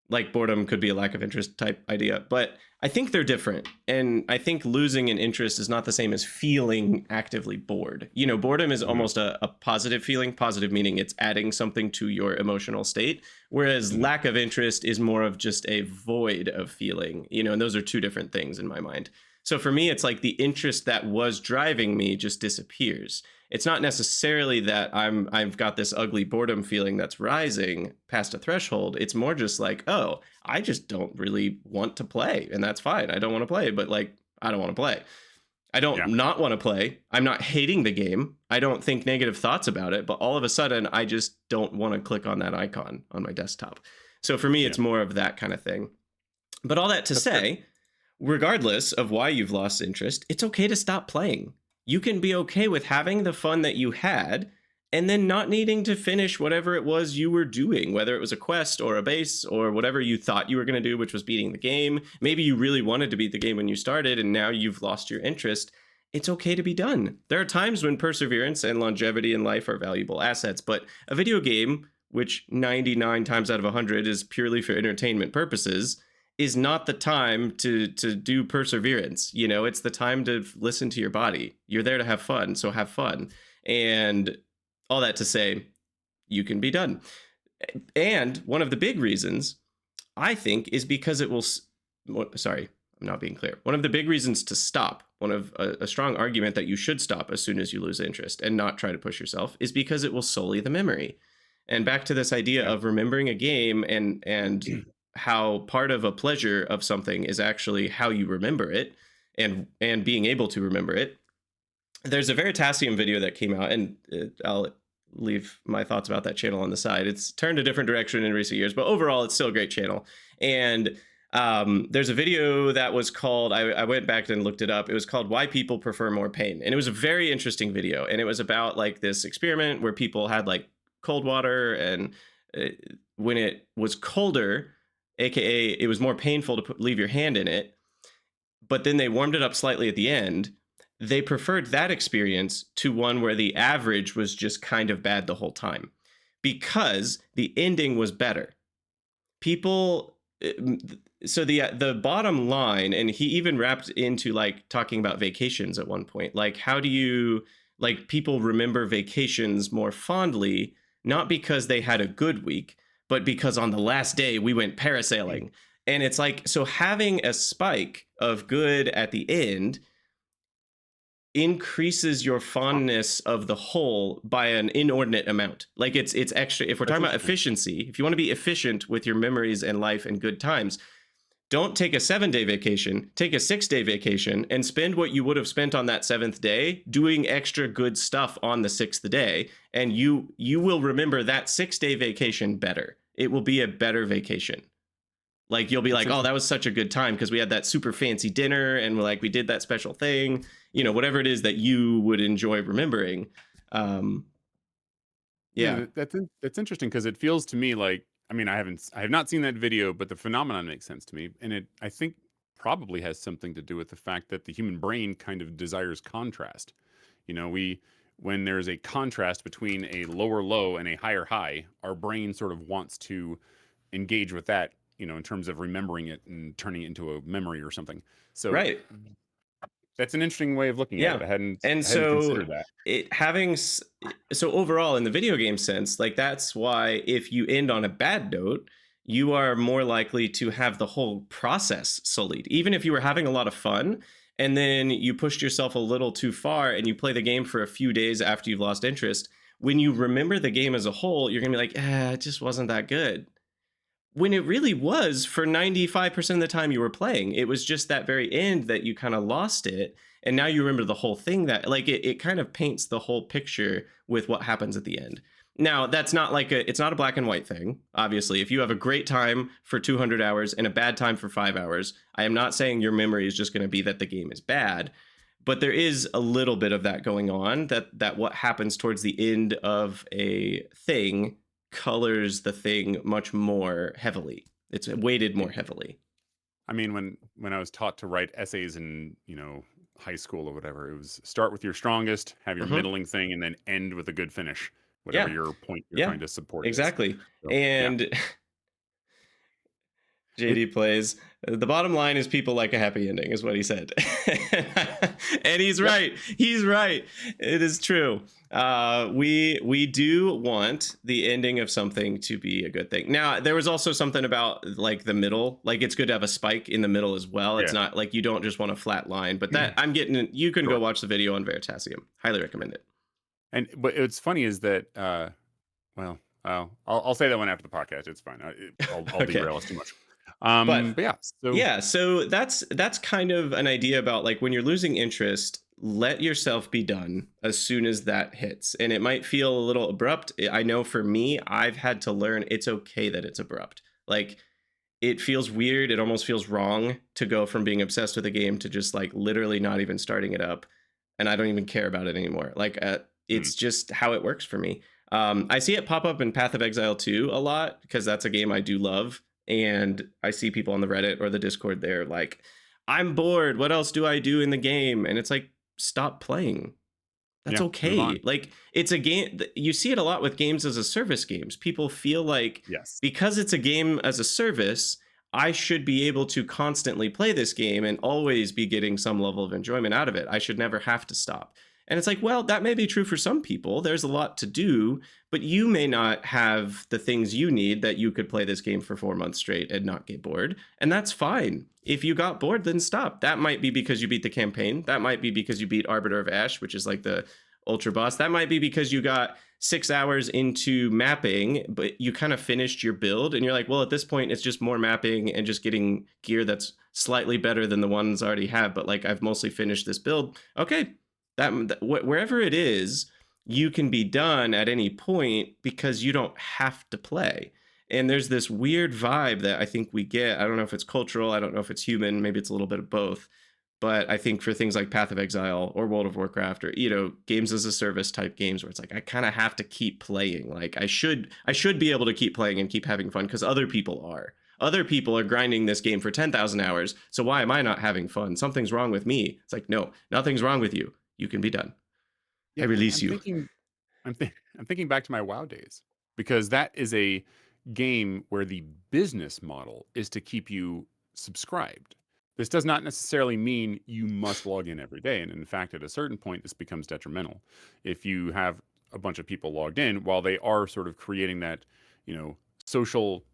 like boredom could be a lack of interest type idea. But I think they're different. And I think losing an interest is not the same as feeling actively bored. Boredom is Mhm. almost a positive feeling, positive meaning it's adding something to your emotional state, whereas Mhm. lack of interest is more of just a void of feeling, and those are two different things in my mind. So for me, it's like the interest that was driving me just disappears. It's not necessarily that I've got this ugly boredom feeling that's rising past a threshold. It's more just like, oh, I just don't really want to play, and that's fine. I don't want to play, but like I don't want to play. I don't Yeah. not want to play. I'm not hating the game. I don't think negative thoughts about it, but all of a sudden I just don't want to click on that icon on my desktop. So for me, Yeah. it's more of that kind of thing. But all that to That's fair. say, regardless of why you've lost interest, it's okay to stop playing. You can be okay with having the fun that you had and then not needing to finish whatever it was you were doing, whether it was a quest or a base or whatever you thought you were going to do, which was beating the game. Maybe you really wanted to beat the game when you started and now you've lost your interest. It's okay to be done. There are times when perseverance and longevity in life are valuable assets, but a video game, which 99 times out of 100 is purely for entertainment purposes, is not the time to do perseverance. It's the time to listen to your body. You're there to have fun, so have fun. And all that to say, you can be done. And one of the big reasons, I think, is because it will. Sorry, I'm not being clear. One of the big reasons to stop, one of a strong argument that you should stop as soon as you lose interest and not try to push yourself, is because it will sully the memory. And back to this idea Yeah. of remembering a game and how part of a pleasure of something is actually how you remember it and being able to remember it. There's a Veritasium video that came out, and I'll leave my thoughts about that channel on the side. It's turned a different direction in recent years, but overall, it's still a great channel. And there's a video that was called, I went back and looked it up. It was called Why People Prefer More Pain. And it was a very interesting video. And it was about like this experiment where people had like cold water, and when it was colder, aka it was more painful to leave your hand in it, but then they warmed it up slightly at the end. They preferred that experience to one where the average was just kind of bad the whole time. because the ending was better. People so the bottom line, and he even wrapped into like talking about vacations at one point. Like, how do you, like, people remember vacations more fondly, not because they had a good week, but because on the last day we went parasailing. And it's like, so having a spike of good at the end increases your fondness of the whole by an inordinate amount. Like, it's extra. If we're That's talking about interesting. efficiency, if you want to be efficient with your memories and life and good times, don't take a 7-day vacation, take a 6-day vacation and spend what you would have spent on that 7th day doing extra good stuff on the 6th day. And you will remember that 6-day vacation better. It will be a better vacation. Like, you'll be That's like, oh, that interesting. was such a good time because we had that super fancy dinner and like we did that special thing, whatever it is that you would enjoy remembering. Um, Yeah, yeah. that's interesting because it feels to me like, I mean, I have not seen that video, but the phenomenon makes sense to me, and it I think probably has something to do with the fact that the human brain kind of desires contrast. We when there's a contrast between a lower low and a higher high, our brain sort of wants to engage with that, in terms of remembering it and turning it into a memory or something. So Right. that's an interesting way of looking at it. Yeah. And I hadn't so considered that. so overall in the video game sense, like, that's why if you end on a bad note, you are more likely to have the whole process sullied. Even if you were having a lot of fun and then you pushed yourself a little too far and you play the game for a few days after you've lost interest, when you remember the game as a whole, you're going to be like, it just wasn't that good. When it really was for 95% of the time you were playing. It was just that very end that you kind of lost it. And now you remember the whole thing, that like it kind of paints the whole picture with what happens at the end. Now, that's not like it's not a black and white thing. Obviously, if you have a great time for 200 hours and a bad time for 5 hours, I am not saying your memory is just going to be that the game is bad, but there is a little bit of that going on, that what happens towards the end of a thing colors the thing much more heavily. It's weighted more heavily. I mean, when I was taught to write essays in, high school or whatever, it was start with your strongest, have your Hmm. middling thing, and then end with a good finish, whatever Yeah, your point you're yeah, trying to support is. exactly. So, yeah. And It JD plays. The bottom line is people like a happy ending, is what he said. And he's Yep. right. He's right. It is true. We do want the ending of something to be a good thing. Now, there was also something about like the middle. Like, it's good to have a spike in the middle as well. It's Yeah. not like you don't just want a flat line. But that I'm getting. You can go Sure. watch the video on Veritasium. Highly recommend it. But what's funny is that, well, I'll say that one after the podcast. It's fine. I'll Okay. derail us too much. But But yeah. So yeah, so that's kind of an idea about like when you're losing interest, let yourself be done as soon as that hits. And it might feel a little abrupt. I know for me, I've had to learn it's okay that it's abrupt. Like, it feels weird, it almost feels wrong to go from being obsessed with a game to just like literally not even starting it up, and I don't even care about it anymore. Like, mm, it's just how it works for me. I see it pop up in Path of Exile 2 a lot because that's a game I do love, and I see people on the Reddit or the Discord there like, I'm bored. What else do I do in the game? And it's like, stop playing. That's yeah, move okay. on. Like, it's a game. You see it a lot with games as a service games. People feel like Yes. because it's a game as a service, I should be able to constantly play this game and always be getting some level of enjoyment out of it. I should never have to stop. And it's like, well, that may be true for some people. There's a lot to do, but you may not have the things you need that you could play this game for 4 months straight and not get bored. And that's fine. If you got bored, then stop. That might be because you beat the campaign. That might be because you beat Arbiter of Ash, which is like the ultra boss. That might be because you got 6 hours into mapping, but you kind of finished your build and you're like, well, at this point, it's just more mapping and just getting gear that's slightly better than the ones I already have. But like, I've mostly finished this build. Okay, wherever it is, you can be done at any point because you don't have to play. And there's this weird vibe that I think we get. I don't know if it's cultural. I don't know if it's human. Maybe it's a little bit of both. But I think for things like Path of Exile or World of Warcraft or, games as a service type games where it's like, I kind of have to keep playing. Like, I should be able to keep playing and keep having fun because other people are. Other people are grinding this game for 10,000 hours. So why am I not having fun? Something's wrong with me. It's like, no, nothing's wrong with you. You can be done. I Yeah, release I'm you. thinking I'm thinking back to my WoW days. because that is a game where the business model is to keep you subscribed. This does not necessarily mean you must log in every day. And in fact, at a certain point, this becomes detrimental. If you have a bunch of people logged in, while they are sort of creating that, social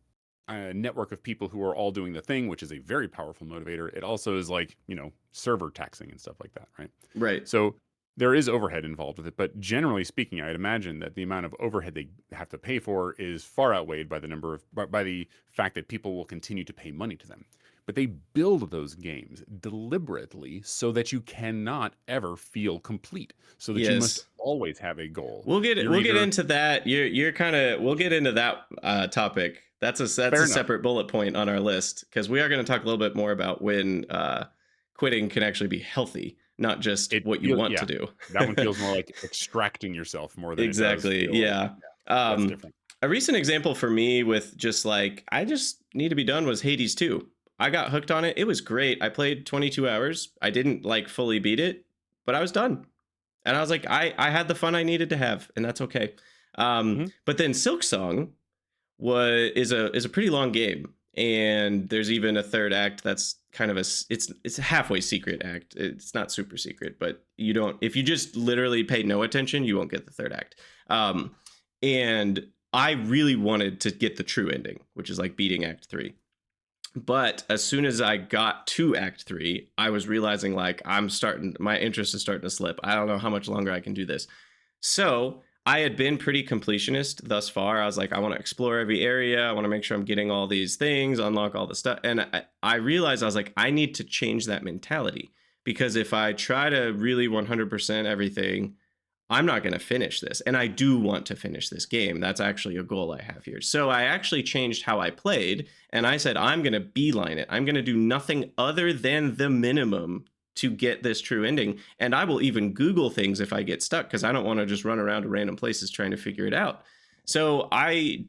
network of people who are all doing the thing, which is a very powerful motivator, it also is like, server taxing and stuff like that, right? Right. So there is overhead involved with it, but generally speaking, I'd imagine that the amount of overhead they have to pay for is far outweighed by by the fact that people will continue to pay money to them. But they build those games deliberately so that you cannot ever feel complete, so that you must Yes. always have a goal. We'll get into that. You're kind of we'll get into that topic. That's a Fair enough. separate bullet point on our list, because we are going to talk a little bit more about when quitting can actually be healthy, not just what you want to do. That one feels more like extracting yourself more than it does Exactly. feel. Yeah. That's different. A recent example for me with just like I just need to be done was Hades 2. I got hooked on it. It was great. I played 22 hours. I didn't like fully beat it, but I was done. And I was like, I had the fun I needed to have, and that's okay. But then Silksong is a pretty long game, and there's even a third act that's kind of it's a halfway secret act. It's not super secret, but you don't, if you just literally pay no attention, you won't get the third act. And I really wanted to get the true ending, which is like beating Act 3. But as soon as I got to Act 3, I was realizing like my interest is starting to slip. I don't know how much longer I can do this. So I had been pretty completionist thus far. I was like, I want to explore every area. I want to make sure I'm getting all these things, unlock all the stuff. And I realized I was like, I need to change that mentality, because if I try to really 100% everything, I'm not going to finish this. And I do want to finish this game. That's actually a goal I have here. So I actually changed how I played, and I said, I'm going to beeline it. I'm going to do nothing other than the minimum to get this true ending. And I will even Google things if I get stuck, because I don't want to just run around to random places trying to figure it out. So I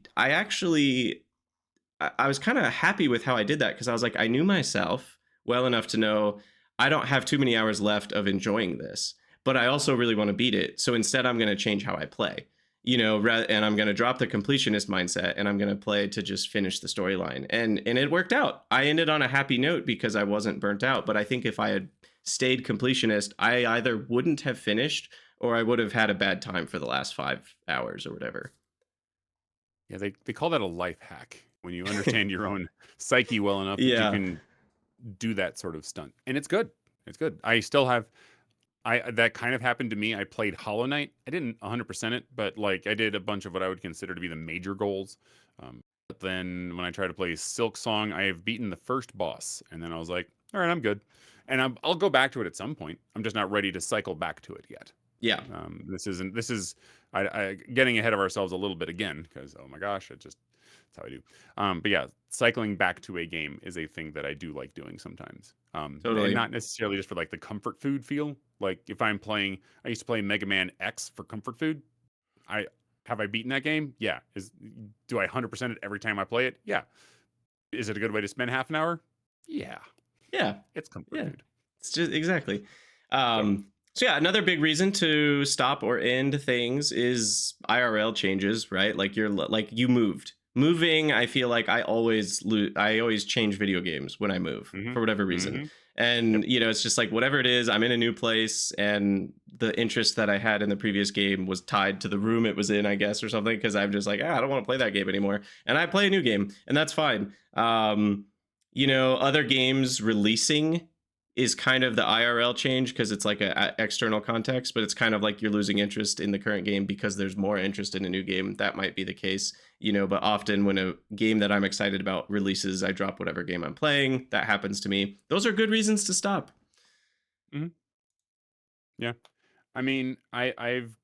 was kind of happy with how I did that, because I was like, I knew myself well enough to know I don't have too many hours left of enjoying this, but I also really want to beat it. So instead, I'm going to change how I play, and I'm going to drop the completionist mindset, and I'm going to play to just finish the storyline. And it worked out. I ended on a happy note because I wasn't burnt out. But I think if I had stayed completionist, I either wouldn't have finished, or I would have had a bad time for the last 5 hours or whatever. Yeah, they call that a life hack, when you understand your own psyche well enough that Yeah. you can do that sort of stunt. And it's good. It's good. I still have that kind of happened to me. I played Hollow Knight. I didn't 100% it, but like I did a bunch of what I would consider to be the major goals. But then when I try to play Silksong, I have beaten the first boss, and then I was like, all right, I'm good. And I'll go back to it at some point. I'm just not ready to cycle back to it yet. Yeah. This is getting ahead of ourselves a little bit again, because oh my gosh, that's how I do. But yeah, cycling back to a game is a thing that I do like doing sometimes. Totally. And not necessarily just for like the comfort food feel. Like if I'm playing, I used to play Mega Man X for comfort food. Have I beaten that game? Yeah. Do I 100% it every time I play it? Yeah. Is it a good way to spend half an hour? Yeah. Yeah. It's comfort food. It's just exactly. So yeah, another big reason to stop or end things is IRL changes, right? Like you moved. Moving, I feel like I always change video games when I move for whatever reason. And it's just like whatever it is, I'm in a new place, and the interest that I had in the previous game was tied to the room it was in, I guess, or something, because I'm just like, I don't want to play that game anymore. And I play a new game, and that's fine. Other games releasing is kind of the IRL change, because it's like a external context, but it's kind of like you're losing interest in the current game because there's more interest in a new game. That might be the case, but often when a game that I'm excited about releases, I drop whatever game I'm playing. That happens to me. Those are good reasons to stop. Yeah. I mean, I've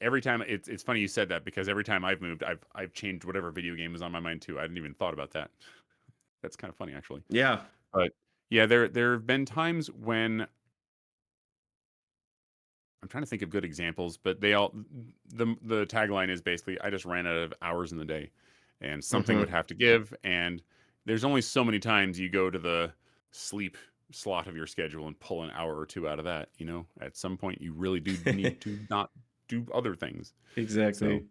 every time it's funny you said that, because every time I've moved, I've changed whatever video game was on my mind too. I hadn't even thought about that. That's kind of funny, actually. Yeah. But yeah, there have been times when I'm trying to think of good examples, but the tagline is basically, I just ran out of hours in the day, and something would have to give. And there's only so many times you go to the sleep slot of your schedule and pull an hour or two out of that. At some point you really do need to not do other things. Exactly.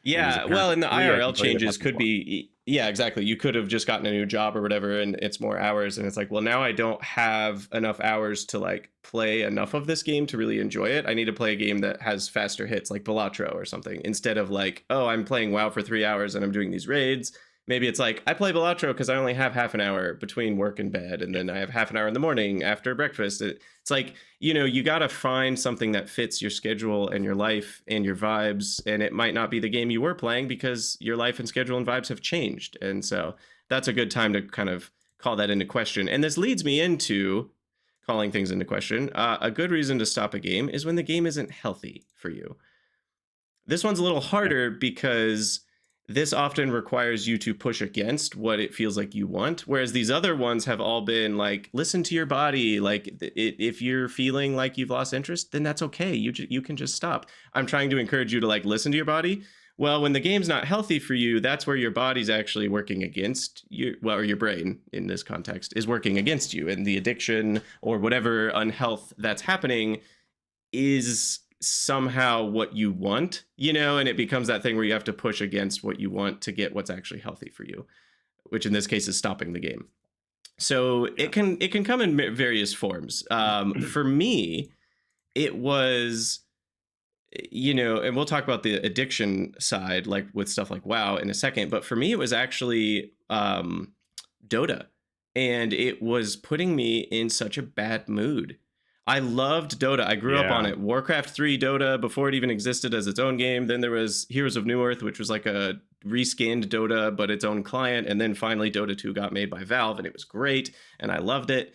And as a Yeah, parent well, of and the 3, I IRL can tell you it changes happens a could lot. be, yeah, exactly. You could have just gotten a new job or whatever, and it's more hours. And it's like, well, now I don't have enough hours to like play enough of this game to really enjoy it. I need to play a game that has faster hits, like Balatro or something, instead of like, oh, I'm playing WoW for 3 hours and I'm doing these raids. Maybe it's like, I play Balatro because I only have half an hour between work and bed, and Yeah. then I have half an hour in the morning after breakfast. It's like, you got to find something that fits your schedule and your life and your vibes. And it might not be the game you were playing because your life and schedule and vibes have changed. And so that's a good time to kind of call that into question. And this leads me into calling things into question. A good reason to stop a game is when the game isn't healthy for you. This one's a little Yeah. harder because this often requires you to push against what it feels like you want, whereas these other ones have all been like, listen to your body. Like, if you're feeling like you've lost interest, then that's okay. You can just stop. I'm trying to encourage you to like listen to your body. Well, when the game's not healthy for you, that's where your body's actually working against you. Well, or your brain in this context is working against you, and the addiction or whatever unhealth that's happening is somehow what you want, and it becomes that thing where you have to push against what you want to get what's actually healthy for you, which in this case is stopping the game. So Yeah. it can come in various forms. For me, it was, and we'll talk about the addiction side, like with stuff like WoW in a second. But for me, it was actually Dota, and it was putting me in such a bad mood. I loved Dota. I grew up on Yeah. it. Warcraft 3 Dota before it even existed as its own game. Then there was Heroes of New Earth, which was like a reskinned Dota, but its own client. And then finally Dota 2 got made by Valve, and it was great. And I loved it.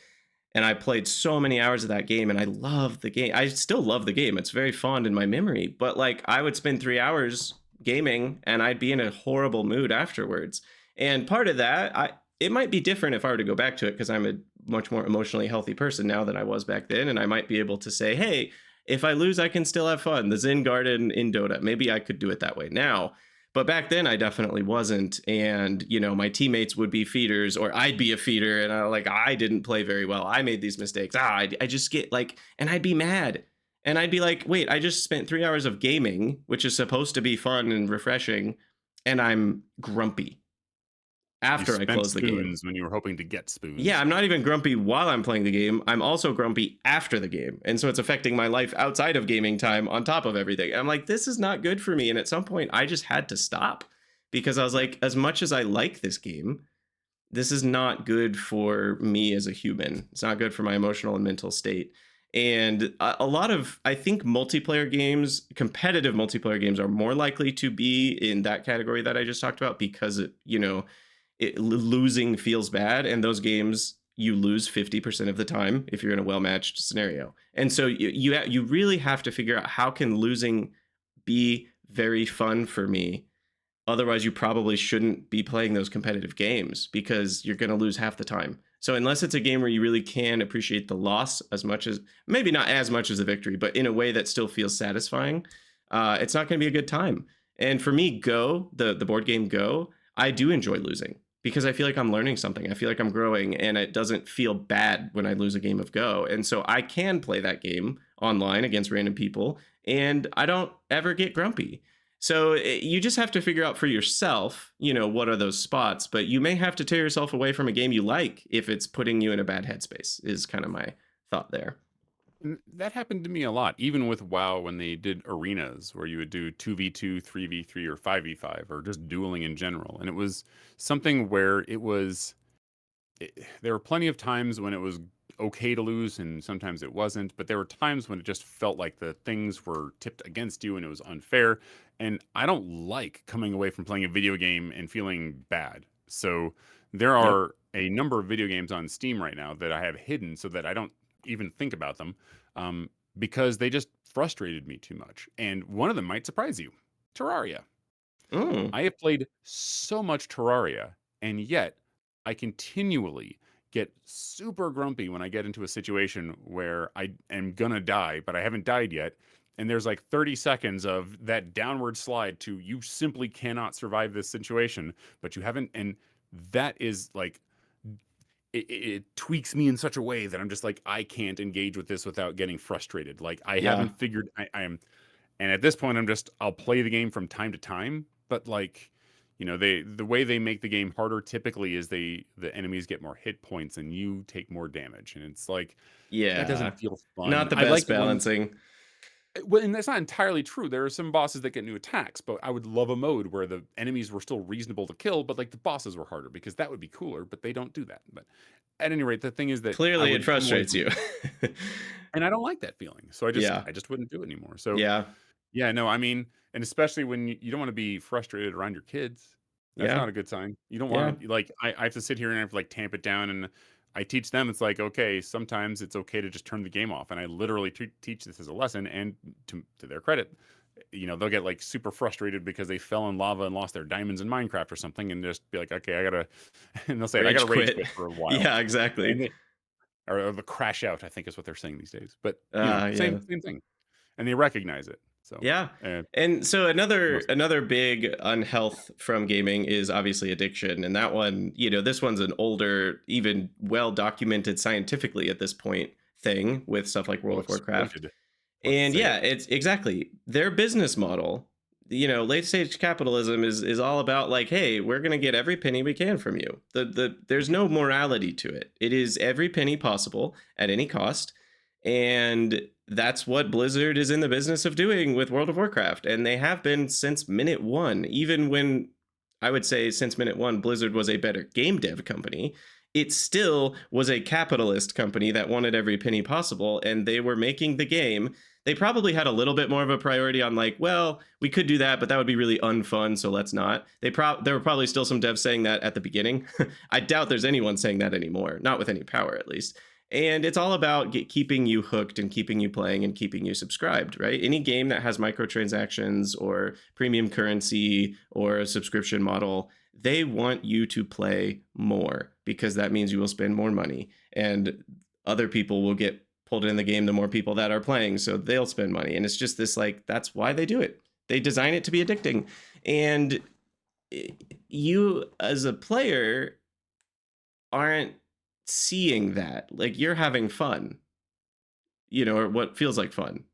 And I played so many hours of that game, and I love the game. I still love the game. It's very fond in my memory. But like, I would spend 3 hours gaming, and I'd be in a horrible mood afterwards. And part of that, it might be different if I were to go back to it, because I'm a much more emotionally healthy person now than I was back then, and I might be able to say, hey, if I lose, I can still have fun. The Zen Garden in Dota, maybe I could do it that way now. But back then I definitely wasn't. And, my teammates would be feeders, or I'd be a feeder, and I didn't play very well. I made these mistakes. I just get like, and I'd be mad. And I'd be like, wait, I just spent 3 hours of gaming, which is supposed to be fun and refreshing, and I'm grumpy You after I spent close the game. spoons when you were hoping to get Yeah, spoons. I'm not even grumpy while I'm playing the game. I'm also grumpy after the game. And so it's affecting my life outside of gaming time on top of everything. I'm like, this is not good for me. And at some point, I just had to stop, because I was like, as much as I like this game, this is not good for me as a human. It's not good for my emotional and mental state. And a lot of, I think, multiplayer games, competitive multiplayer games, are more likely to be in that category that I just talked about, because losing feels bad, and those games you lose 50% of the time if you're in a well-matched scenario. And so you really have to figure out, how can losing be very fun for me? Otherwise, you probably shouldn't be playing those competitive games, because you're going to lose half the time. So unless it's a game where you really can appreciate the loss as much as, maybe not as much as the victory, but in a way that still feels satisfying, it's not going to be a good time. And for me, Go, the board game Go, I do enjoy losing, because I feel like I'm learning something. I feel like I'm growing, and it doesn't feel bad when I lose a game of Go. And so I can play that game online against random people, and I don't ever get grumpy. So you just have to figure out for yourself, what are those spots. But you may have to tear yourself away from a game you like if it's putting you in a bad headspace, is kind of my thought there. And that happened to me a lot, even with WoW when they did arenas where you would do 2v2, 3v3, or 5v5, or just dueling in general. And it was something where there were plenty of times when it was okay to lose, and sometimes it wasn't. But there were times when it just felt like the things were tipped against you and it was unfair. And I don't like coming away from playing a video game and feeling bad. So there Yep. are a number of video games on Steam right now that I have hidden so that I don't even think about them, um, because they just frustrated me too much. And one of them might surprise you: Terraria. Mm. I have played so much Terraria, and yet I continually get super grumpy when I get into a situation where I am gonna die, but I haven't died yet. And there's like 30 seconds of that downward slide to, you simply cannot survive this situation, but you haven't. And that is like, it tweaks me in such a way that I'm just like, I can't engage with this without getting frustrated. Like, I Yeah. haven't figured, I am, and at this point, I'll play the game from time to time, but like, the way they make the game harder typically is the enemies get more hit points and you take more damage, and it's like that Yeah. doesn't feel Not fun. the I like best it when balancing. well, and that's not entirely true. There are some bosses that get new attacks, but I would love a mode where the enemies were still reasonable to kill, but like the bosses were harder because that would be cooler. But they don't do that. But at any rate, the thing is that I Clearly it would come away frustrates from, you. and I don't like that feeling. So Yeah. I just wouldn't do it anymore. So Yeah. yeah, no, I mean, and especially when you don't want to be frustrated around your kids. That's Yeah. not a good sign. You don't Yeah. want to like I have to sit here and I have to like tamp it down, and I teach them it's like, okay, sometimes it's okay to just turn the game off. And I literally teach this as a lesson, and to their credit, they'll get like super frustrated because they fell in lava and lost their diamonds in Minecraft or something, and just be like, okay, I gotta, and they'll say, I Rage gotta rage quit. quit for a while, Yeah, and exactly. or the crash out, I think is what they're saying these days. But Yeah. same thing, and they recognize it. So, Yeah. uh, And so another most another big unhealth from gaming is obviously addiction. And that one, this one's an older, even well documented scientifically at this point thing with stuff like World well of Warcraft. exploited. Let's And say yeah, it. it's exactly their business model. Late stage capitalism is all about like, hey, we're gonna get every penny we can from you. There's no morality to it. It is every penny possible at any cost. And that's what Blizzard is in the business of doing with World of Warcraft. And they have been since minute one, even when I would say since minute one, Blizzard was a better game dev company. It still was a capitalist company that wanted every penny possible, and they were making the game. They probably had a little bit more of a priority on like, well, we could do that, but that would be really unfun, so let's not. There were probably still some devs saying that at the beginning. I doubt there's anyone saying that anymore, not with any power at least. And it's all about keeping you hooked and keeping you playing and keeping you subscribed, right? Any game that has microtransactions or premium currency or a subscription model, they want you to play more because that means you will spend more money and other people will get pulled in the game the more people that are playing, so they'll spend money. And it's just this like, that's why they do it. They design it to be addicting. And you as a player aren't seeing that. Like you're having fun, or what feels like fun.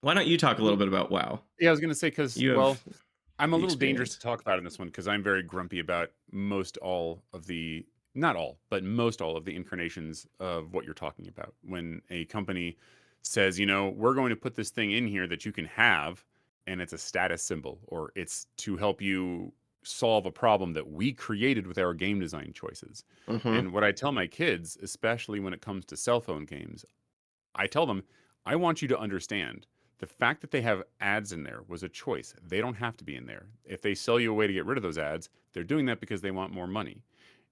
Why don't you talk a little bit about WoW? Yeah, I was gonna say because, You have well, I'm a the little dangerous experience. to talk about in this one because I'm very grumpy about most all of the, not all, but most all of the incarnations of what you're talking about. When a company says, we're going to put this thing in here that you can have, and it's a status symbol, or it's to help you solve a problem that we created with our game design choices. Mm-hmm. And what I tell my kids, especially when it comes to cell phone games, I tell them, I want you to understand the fact that they have ads in there was a choice. They don't have to be in there. If they sell you a way to get rid of those ads, they're doing that because they want more money.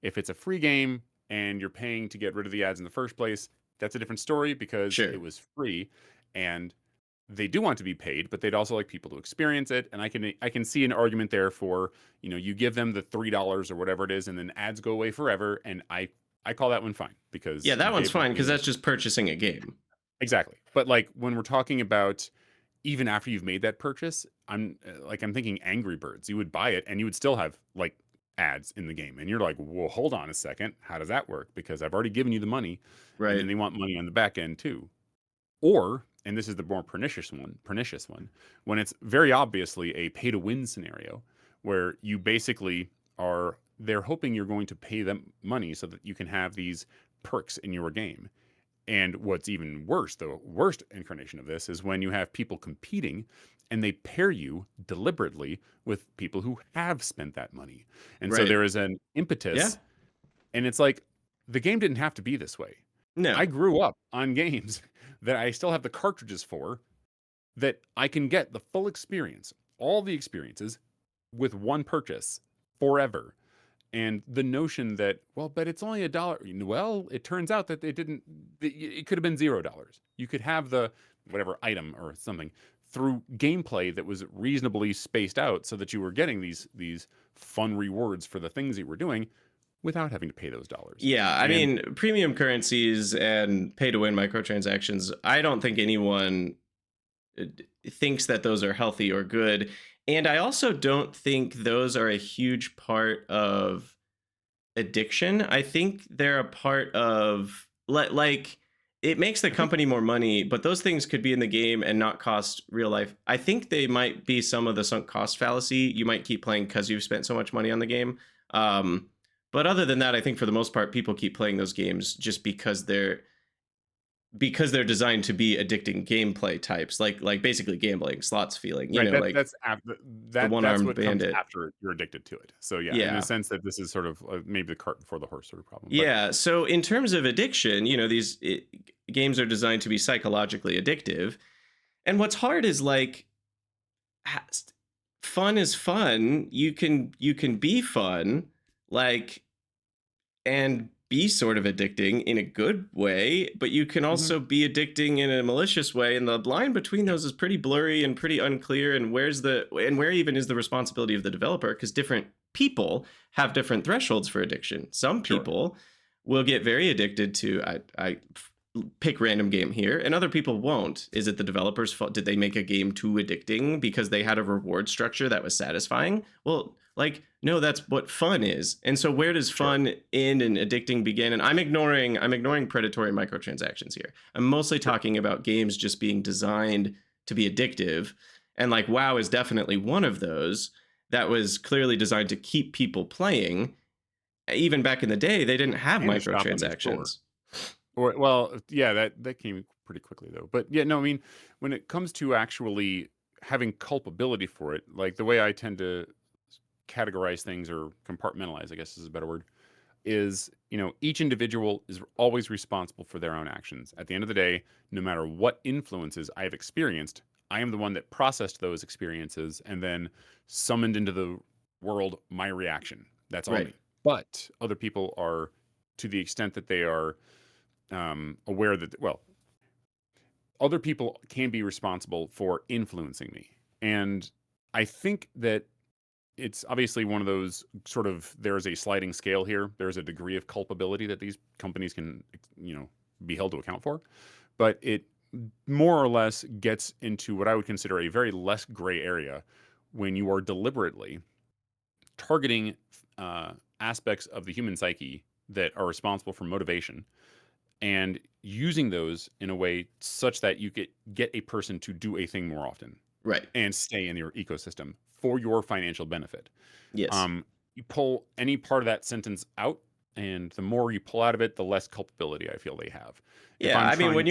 If it's a free game and you're paying to get rid of the ads in the first place, that's a different story because Sure. it was free and they do want to be paid, but they'd also like people to experience it. And I can see an argument there for, you give them the $3 or whatever it is, and then ads go away forever. And I call that one fine Yeah, because that you one's gave them fine free. because that's just purchasing a game. Exactly. But like when we're talking about even after you've made that purchase, I'm thinking Angry Birds. You would buy it and you would still have like ads in the game. And you're like, well, hold on a second. How does that work? Because I've already given you the money, and then Right. they want money on the back end too. Or, and this is the more pernicious one, when it's very obviously a pay to win scenario where you basically they're hoping you're going to pay them money so that you can have these perks in your game. And what's even worse, the worst incarnation of this, is when you have people competing and they pair you deliberately with people who have spent that money. And so Right. there is an Yeah. impetus, and it's like the game didn't have to be this way. No. I grew up on games that I still have the cartridges for that I can get the full experience, all the experiences with one purchase forever. And the notion that, well, but it's only $1. Well, it turns out that it could have been $0. You could have the whatever item or something through gameplay that was reasonably spaced out so that you were getting these fun rewards for the things you were doing without having to pay those dollars. Yeah, I And mean, premium currencies and pay to win microtransactions, I don't think anyone thinks that those are healthy or good. And I also don't think those are a huge part of addiction. I think they're a part of like it makes the I think company more money, but those things could be in the game and not cost real life. I think they might be some of the sunk cost fallacy. You might keep playing because you've spent so much money on the game. Um, but other than that, I think for the most part, people keep playing those games just because they're designed to be addicting gameplay types, like basically gambling, slots feeling, right. That like that's after, the that's one-armed what comes bandit. after you're addicted to it. So yeah, in a Yeah. sense that this is sort of maybe the cart before the horse sort of problem. But Yeah. So in terms of addiction, games are designed to be psychologically addictive. And what's hard is like ha- fun is fun. You can be fun, like, and be sort of addicting in a good way, but you can mhm, also be addicting in a malicious way, and the line between yeah, those is pretty blurry and pretty unclear. And where even is the responsibility of the developer? Because different people have different thresholds for addiction. Some sure, people will get very addicted to I pick random game here, and other people won't. Is it the developer's fault? Did they make a game too addicting because they had a reward structure that was satisfying? Well, like, no, that's what fun is. And so where does sure, fun end and addicting begin? And I'm ignoring predatory microtransactions here. I'm mostly sure. talking about games just being designed to be addictive. And like WoW is definitely one of those that was clearly designed to keep people playing. Even back in the day, they didn't have And to shop in their store. microtransactions. Or well, yeah, that came pretty quickly though. But yeah, no, I mean, when it comes to actually having culpability for it, like the way I tend to categorize things or compartmentalize, I guess is a better word, is, each individual is always responsible for their own actions. At the end of the day, no matter what influences I have experienced, I am the one that processed those experiences and then summoned into the world my reaction. That's all Right. me. But other people are, to the extent that they are aware that, well, other people can be responsible for influencing me. And I think that it's obviously one of those sort of, there's a sliding scale here. There's a degree of culpability that these companies can, be held to account for. But it more or less gets into what I would consider a very less gray area when you are deliberately targeting aspects of the human psyche that are responsible for motivation and using those in a way such that you get a person to do a thing more often Right. and stay in your ecosystem for your financial benefit. Yes. You pull any part of that sentence out, and the more you pull out of it, the less culpability I feel they have. If Yeah, I'm I mean, trying to, when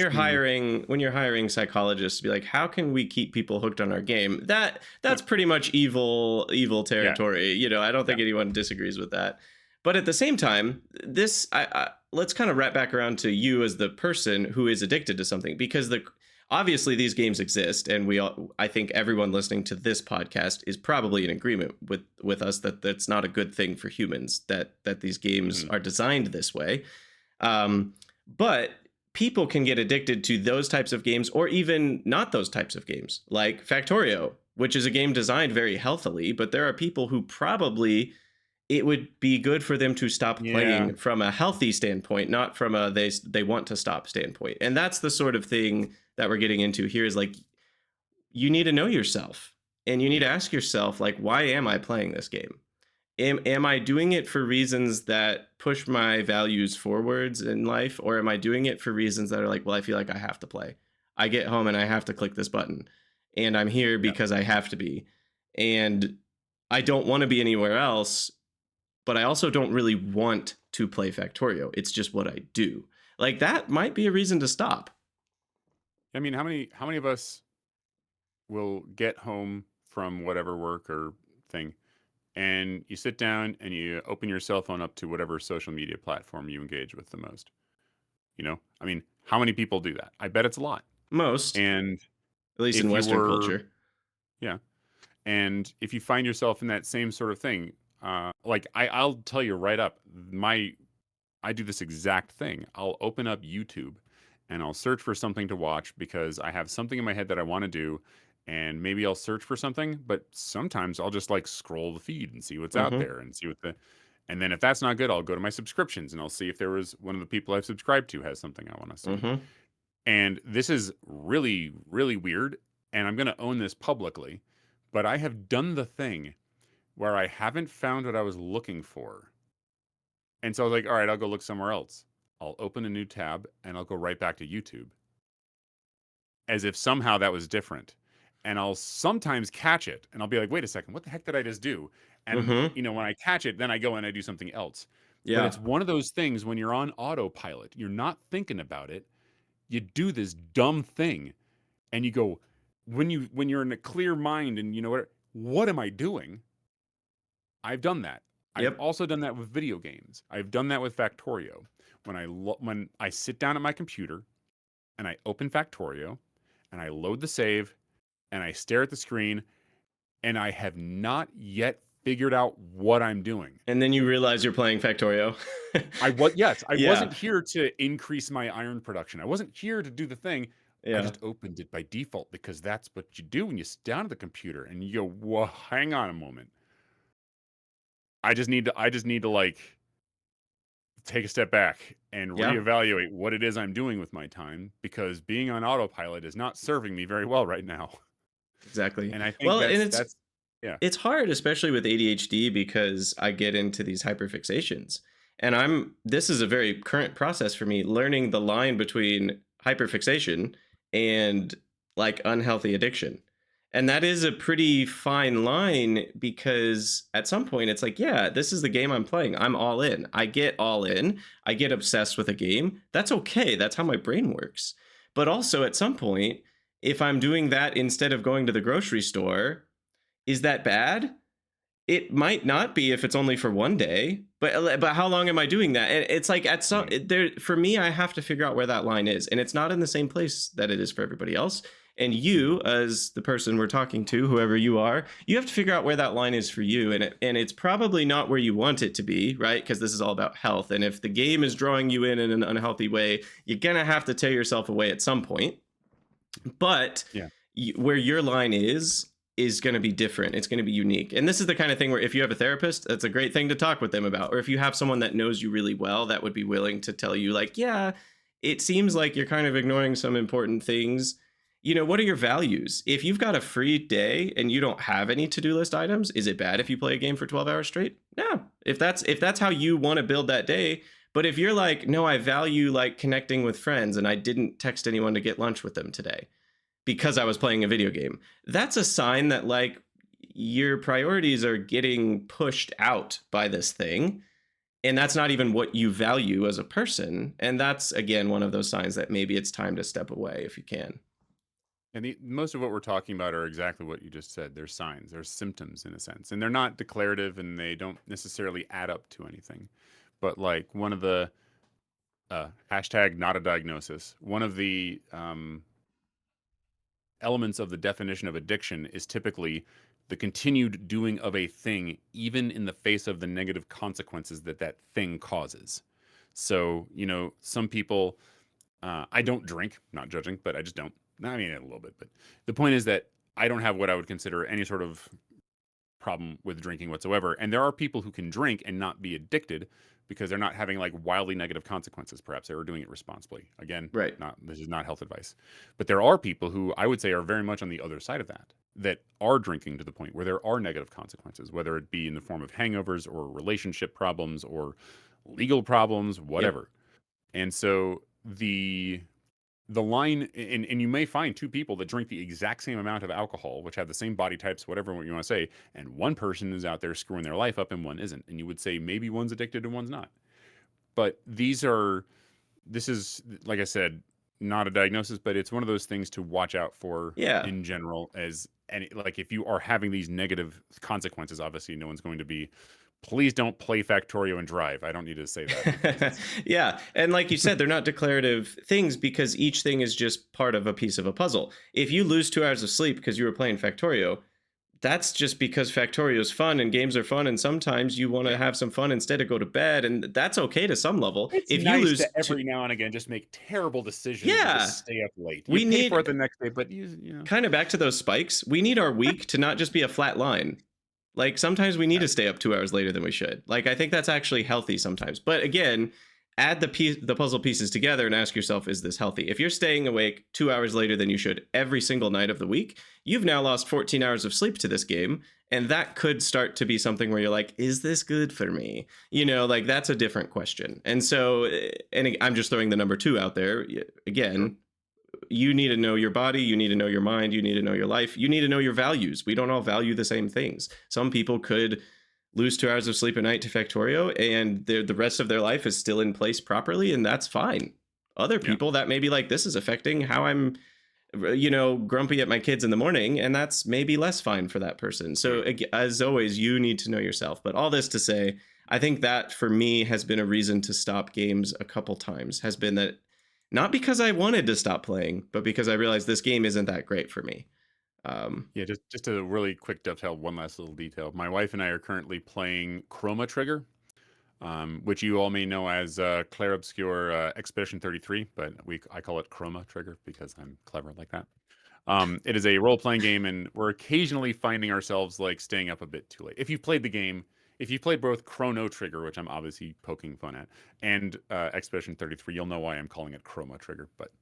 you're hiring psychologists to be like, how can we keep people hooked on our game? That's yep, pretty much evil yeah, territory. I don't yeah, think anyone disagrees with that. But at the same time, let's kind of wrap back around to you as the person who is addicted to something, because obviously these games exist, and I think everyone listening to this podcast is probably in agreement with us that that's not a good thing for humans, that these games mhm, are designed this way. But people can get addicted to those types of games, or even not those types of games, like Factorio, which is a game designed very healthily, but there are people who probably it would be good for them to stop yeah, playing from a healthy standpoint, not from a they want to stop standpoint. And that's the sort of thing that we're getting into here, is like, you need to know yourself, and you need to yeah, ask yourself, like, why am I playing this game? Am I doing it for reasons that push my values forwards in life, or am I doing it for reasons that are like, well, I feel like I have to play. I get home and I have to click this button, and I'm here yeah. because I have to be. And I don't want to be anywhere else, but I also don't really want to play Factorio. It's just what I do. Like, that might be a reason to stop. I mean, how many of us will get home from whatever work or thing, and you sit down and you open your cell phone up to whatever social media platform you engage with the most? I mean, how many people do that? I bet it's a lot. Most, And at least in if you Western were, culture. yeah, and if you find yourself in that same sort of thing, like I'll tell you right up, I do this exact thing. I'll open up YouTube and I'll search for something to watch because I have something in my head that I want to do. And maybe I'll search for something, but sometimes I'll just like scroll the feed and see what's out Mm-hmm. there and see and then if that's not good, I'll go to my subscriptions and I'll see if there was one of the people I've subscribed to has something I want to see. Mm-hmm. And this is really, really weird. And I'm going to own this publicly, but I have done the thing where I haven't found what I was looking for. And so I was like, all right, I'll go look somewhere else. I'll open a new tab and I'll go right back to YouTube, as if somehow that was different. And I'll sometimes catch it and I'll be like, wait a second, what the heck did I just do? And, Mm-hmm. when I catch it, then I go and I do something else. But Yeah. it's one of those things when you're on autopilot, you're not thinking about it. You do this dumb thing and you go, when you're in a clear mind and what am I doing? I've done that. I've Yep. also done that with video games. I've done that with Factorio. When I sit down at my computer and I open Factorio and I load the save and I stare at the screen and I have not yet figured out what I'm doing. And then you realize you're playing Factorio. I Yeah. wasn't here to increase my iron production. I wasn't here to do the thing. I Yeah. just opened it by default because that's what you do when you sit down at the computer and you go, "Whoa, hang on a moment. I just need to like take a step back and Yeah. reevaluate what it is I'm doing with my time because being on autopilot is not serving me very well right now." Exactly. And I think Well, and that's yeah. it's hard, especially with ADHD, because I get into these hyperfixations. And this is a very current process for me, learning the line between hyperfixation and like unhealthy addiction. And that is a pretty fine line because at some point it's like, yeah, this is the game I'm playing. I'm all in. I get all in. I get obsessed with a game. That's okay. That's how my brain works. But also at some point, if I'm doing that instead of going to the grocery store, is that bad? It might not be if it's only for one day, but how long am I doing that? And it's like at some Yeah. there for me, I have to figure out where that line is, and it's not in the same place that it is for everybody else. And you, as the person we're talking to, whoever you are, you have to figure out where that line is for you, and it's probably not where you want it to be, right? Because this is all about health, and if the game is drawing you in an unhealthy way, you're gonna have to tear yourself away at some point. But Yeah. where your line is going to be different. It's going to be unique. And this is the kind of thing where if you have a therapist, that's a great thing to talk with them about. Or if you have someone that knows you really well, that would be willing to tell you like, yeah, it seems like you're kind of ignoring some important things. What are your values? If you've got a free day and you don't have any to-do list items, is it bad if you play a game for 12 hours straight? No. If that's how you want to build that day. But if you're like, no, I value like connecting with friends and I didn't text anyone to get lunch with them today because I was playing a video game, that's a sign that like your priorities are getting pushed out by this thing. And that's not even what you value as a person. And that's, again, one of those signs that maybe it's time to step away if you can. And most of what we're talking about are exactly what you just said. They're signs, they're symptoms in a sense, and they're not declarative, and they don't necessarily add up to anything. But like one of the hashtag not a diagnosis, one of the elements of the definition of addiction is typically the continued doing of a thing, even in the face of the negative consequences that that thing causes. So, some people, I don't drink, not judging, but I just don't. I mean, a little bit, but the point is that I don't have what I would consider any sort of problem with drinking whatsoever. And there are people who can drink and not be addicted because they're not having like wildly negative consequences. Perhaps they were doing it responsibly. Again, Right. this is not health advice. But there are people who I would say are very much on the other side of that are drinking to the point where there are negative consequences, whether it be in the form of hangovers or relationship problems or legal problems, whatever. Yep. And so the line, and you may find two people that drink the exact same amount of alcohol, which have the same body types, whatever you want to say, and one person is out there screwing their life up and one isn't. And you would say maybe one's addicted and one's not. But this is, like I said, not a diagnosis, but it's one of those things to watch out for in general. Like if you are having these negative consequences, obviously no one's going to be, please don't play Factorio and drive. I don't need to say that. Yeah. And like you said, they're not declarative things because each thing is just part of a piece of a puzzle. If you lose 2 hours of sleep because you were playing Factorio, that's just because Factorio is fun and games are fun. And sometimes you want to have some fun instead of go to bed. And that's okay to some level. It's if nice you lose to every now and again just make terrible decisions and Yeah. just stay up late. We You pay need for it the next day, but you know. kind of back to those spikes. We need our week to not just be a flat line. Like sometimes we need to stay up 2 hours later than we should. Like I think that's actually healthy sometimes. But again, add the puzzle pieces together and ask yourself, is this healthy? If you're staying awake 2 hours later than you should every single night of the week, you've now lost 14 hours of sleep to this game. And that could start to be something where you're like, is this good for me? Like that's a different question. And so, and I'm just throwing the number 2 out there. Again, you need to know your body, you need to know your mind, you need to know your life, you need to know your values. We don't all value the same things. Some people could lose 2 hours of sleep a night to Factorio and the rest of their life is still in place properly, and that's fine. Other people that may be like, this is affecting how I'm grumpy at my kids in the morning, and that's maybe less fine for that person. So as always, you need to know yourself. But all this to say, I think that for me has been a reason to stop games a couple times, has been that not because I wanted to stop playing, but because I realized this game isn't that great for me. Just a really quick dovetail, one last little detail. My wife and I are currently playing Chroma Trigger, which you all may know as Clair Obscure Expedition 33, but I call it Chroma Trigger because I'm clever like that. It is a role-playing game, and we're occasionally finding ourselves like staying up a bit too late. If you've played the game, if you've played both Chrono Trigger, which I'm obviously poking fun at, and Expedition 33, you'll know why I'm calling it Chroma Trigger, but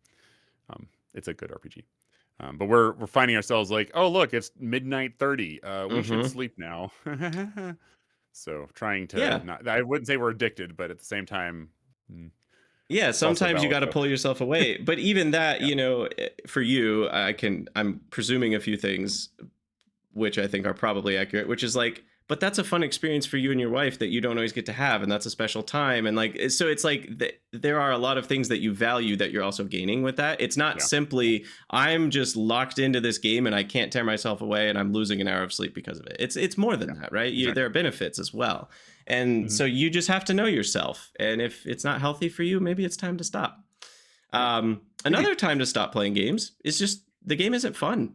it's a good RPG. But we're finding ourselves like, oh look, it's midnight 30. We should sleep now. So trying to not, I wouldn't say we're addicted, but at the same time, yeah, sometimes you got to pull yourself away. But even that, for you, I'm presuming a few things which I think are probably accurate, which is like, but that's a fun experience for you and your wife that you don't always get to have, and that's a special time. And like, so it's like there are a lot of things that you value that you're also gaining with that. It's not simply I'm just locked into this game and I can't tear myself away and I'm losing an hour of sleep because of it. It's more than that, right? Exactly. There are benefits as well. And so you just have to know yourself. And if it's not healthy for you, maybe it's time to stop. Another time to stop playing games is just the game isn't fun.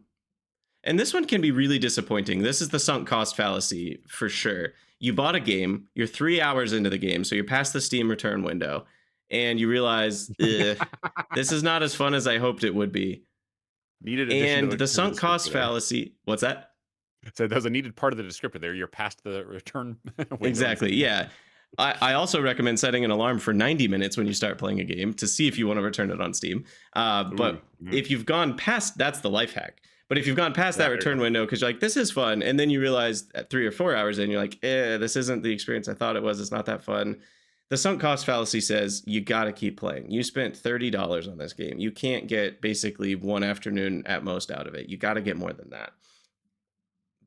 And this one can be really disappointing. This is the sunk cost fallacy for sure. You bought a game, you're 3 hours into the game, so you're past the Steam return window, and you realize, this is not as fun as I hoped it would be. And the sunk cost fallacy, what's that? So there's a needed part of the descriptor there. You're past the return window. Exactly, yeah. I also recommend setting an alarm for 90 minutes when you start playing a game to see if you want to return it on Steam. But if you've gone past, that's the life hack. But if you've gone past that return window because you're like, this is fun, and then you realize at 3 or 4 hours in, you're like, this isn't the experience I thought it was. It's not that fun. The sunk cost fallacy says you got to keep playing. You spent $30 on this game. You can't get basically one afternoon at most out of it. You got to get more than that.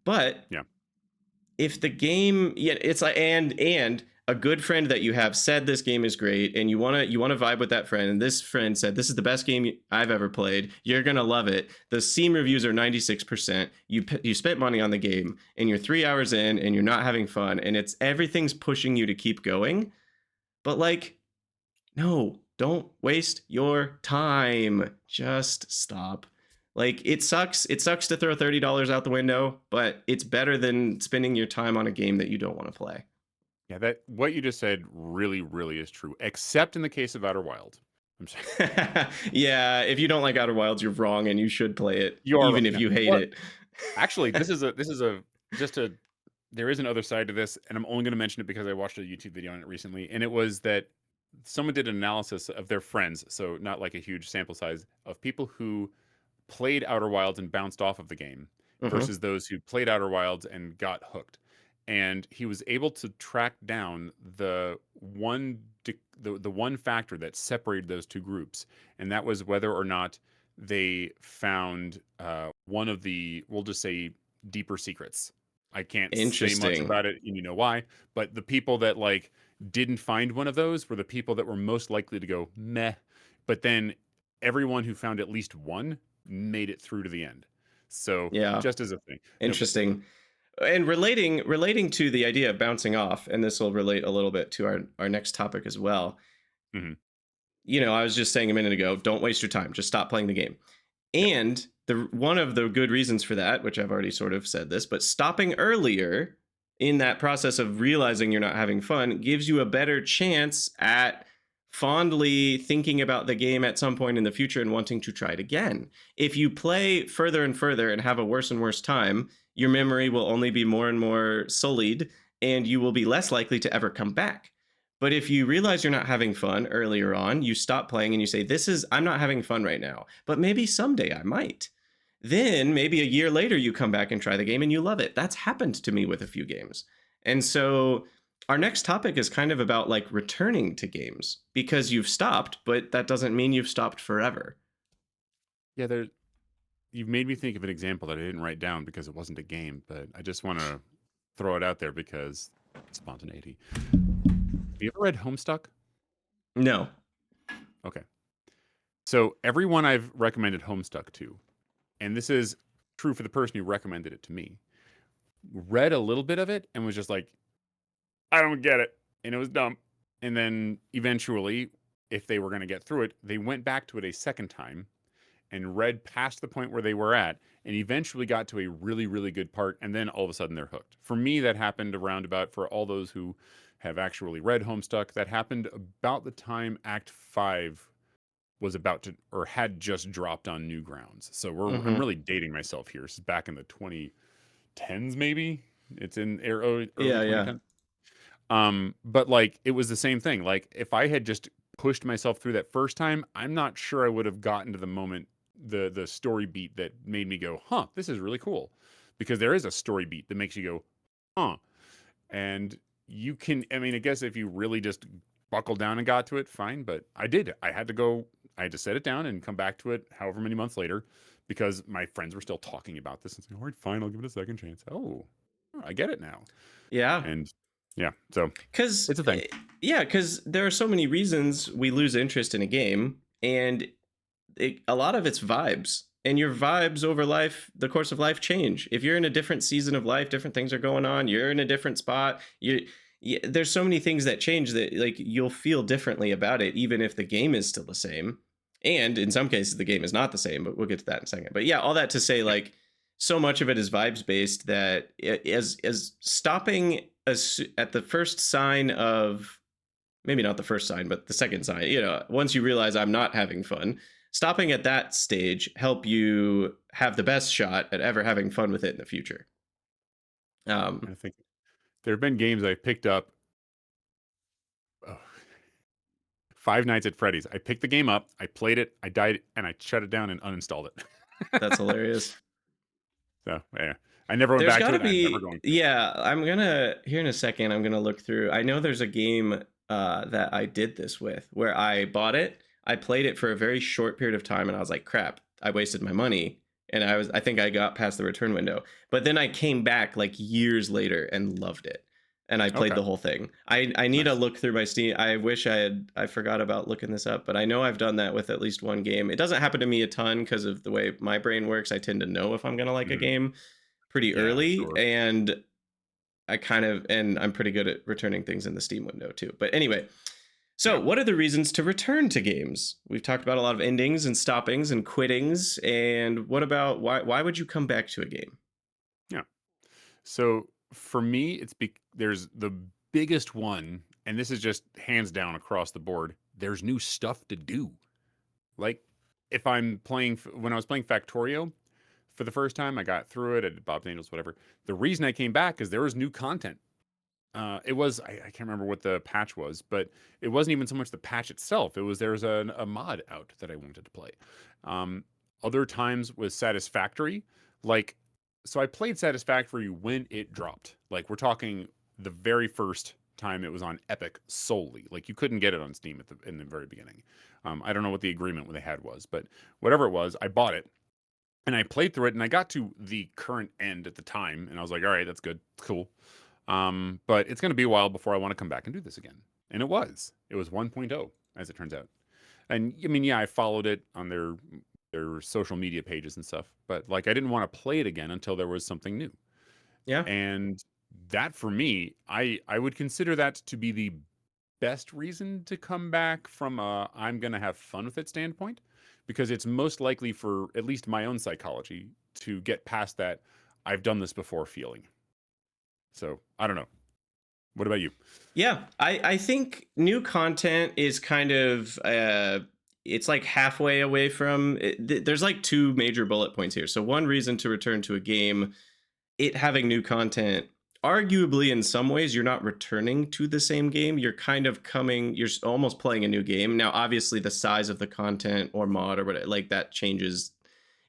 But if the game, it's like, and a good friend that you have said this game is great, and you want to vibe with that friend, and this friend said this is the best game I've ever played, you're gonna love it. The Steam reviews are 96%. You spent money on the game, and you're 3 hours in, and you're not having fun, and everything's pushing you to keep going. But like, no, don't waste your time. Just stop. Like, it sucks. It sucks to throw $30 out the window, but it's better than spending your time on a game that you don't want to play. Yeah, that what you just said really, really is true, except in the case of Outer Wilds. I'm sorry. Yeah, if you don't like Outer Wilds, you're wrong, and you should play it, even if you hate it. Actually, there is another side to this, and I'm only going to mention it because I watched a YouTube video on it recently, and it was that someone did an analysis of their friends, so not like a huge sample size, of people who played Outer Wilds and bounced off of the game versus those who played Outer Wilds and got hooked. And he was able to track down the one factor that separated those two groups, and that was whether or not they found one of the, we'll just say, deeper secrets. I can't say much about it, and you know why. But the people that like didn't find one of those were the people that were most likely to go meh. But then everyone who found at least one made it through to the end. So just as a thing. Interesting. And relating to the idea of bouncing off, and this will relate a little bit to our next topic as well. I was just saying a minute ago, don't waste your time. Just stop playing the game. And one of the good reasons for that, which I've already sort of said this, but stopping earlier in that process of realizing you're not having fun gives you a better chance at fondly thinking about the game at some point in the future and wanting to try it again. If you play further and further and have a worse and worse time, your memory will only be more and more sullied, and you will be less likely to ever come back. But if you realize you're not having fun earlier on, you stop playing and you say, I'm not having fun right now, but maybe someday I might. Then maybe a year later, you come back and try the game and you love it. That's happened to me with a few games. And so our next topic is kind of about like returning to games because you've stopped, but that doesn't mean you've stopped forever. Yeah, you've made me think of an example that I didn't write down because it wasn't a game, but I just want to throw it out there because spontaneity. Have you ever read Homestuck? No. Okay. So everyone I've recommended Homestuck to, and this is true for the person who recommended it to me, read a little bit of it and was just like, I don't get it. And it was dumb. And then eventually, if they were going to get through it, they went back to it a second time and read past the point where they were at and eventually got to a really, really good part. And then all of a sudden they're hooked. For me, that happened around about, for all those who have actually read Homestuck, that happened about the time Act 5 was about to, or had just dropped on Newgrounds. So I'm really dating myself here. This is back in the 2010s, maybe. It's in early Yeah, yeah. 2010s. But like it was the same thing. Like if I had just pushed myself through that first time, I'm not sure I would have gotten to the moment, the story beat that made me go, huh, this is really cool. Because there is a story beat that makes you go, huh. And you can, I mean, I guess if you really just buckled down and got to it, fine. But I did. I had to set it down and come back to it however many months later because my friends were still talking about this and saying, all right, fine, I'll give it a second chance. Oh, I get it now. Yeah. And yeah, so Because, it's a thing. yeah, because there are so many reasons we lose interest in a game, and a lot of it's vibes. And your vibes over life, the course of life, change. If you're in a different season of life, different things are going on. You're in a different spot. There's so many things that change that like you'll feel differently about it, even if the game is still the same. And in some cases, the game is not the same. But we'll get to that in a second. But yeah, all that to say, like, so much of it is vibes based that as stopping at the first sign of, maybe not the first sign, but the second sign, once you realize I'm not having fun, stopping at that stage help you have the best shot at ever having fun with it in the future. I think there have been games I picked up. Oh, Five Nights at Freddy's. I picked the game up, I played it, I died, and I shut it down and uninstalled it. That's hilarious. So yeah, I never went There's back got to to it. And I'm never be, going to. yeah, I'm gonna, here in a second, I'm gonna look through. I know there's a game that I did this with where I bought it, I played it for a very short period of time, and I was like, crap, I wasted my money. And I think I got past the return window. But then I came back like years later and loved it. And I played Okay, the whole thing. I need to nice. look through my Steam. I wish I forgot about looking this up, but I know I've done that with at least one game. It doesn't happen to me a ton because of the way my brain works. I tend to know if I'm gonna like a Mm, game pretty yeah, early, sure. and I'm pretty good at returning things in the Steam window too. But anyway, so Yeah, what are the reasons to return to games? We've talked about a lot of endings and stoppings and quittings, and what about why would you come back to a game? yeah. So for me, there's the biggest one, and this is just hands down across the board. There's new stuff to do. Like if I'm playing when I was playing Factorio for the first time, I got through it. I did Bob's Angels, whatever. The reason I came back is there was new content. It was I can't remember what the patch was, but it wasn't even so much the patch itself. It was there's a mod out that I wanted to play. Um, Other times was Satisfactory. Like, so I played Satisfactory when it dropped. Like we're talking the very first time it was on Epic solely. Like you couldn't get it on Steam in the very beginning. I don't know what the agreement they had was, but whatever it was, I bought it and I played through it and I got to the current end at the time and I was like, all right, that's good, cool. But it's going to be a while before I want to come back and do this again. And it was. It was 1.0, as it turns out. And I mean, yeah, I followed it on their social media pages and stuff, but like I didn't want to play it again until there was something new. Yeah. And that for me, I would consider that to be the best reason to come back from a I'm going to have fun with it standpoint because it's most likely for at least my own psychology to get past that I've done this before feeling. So, I don't know. What about you? Yeah, I think new content is kind of it's like halfway away from there's like two major bullet points here. So one reason to return to a game, it having new content arguably in some ways you're not returning to the same game. You're kind of you're almost playing a new game. Now, obviously the size of the content or mod or whatever, like that changes.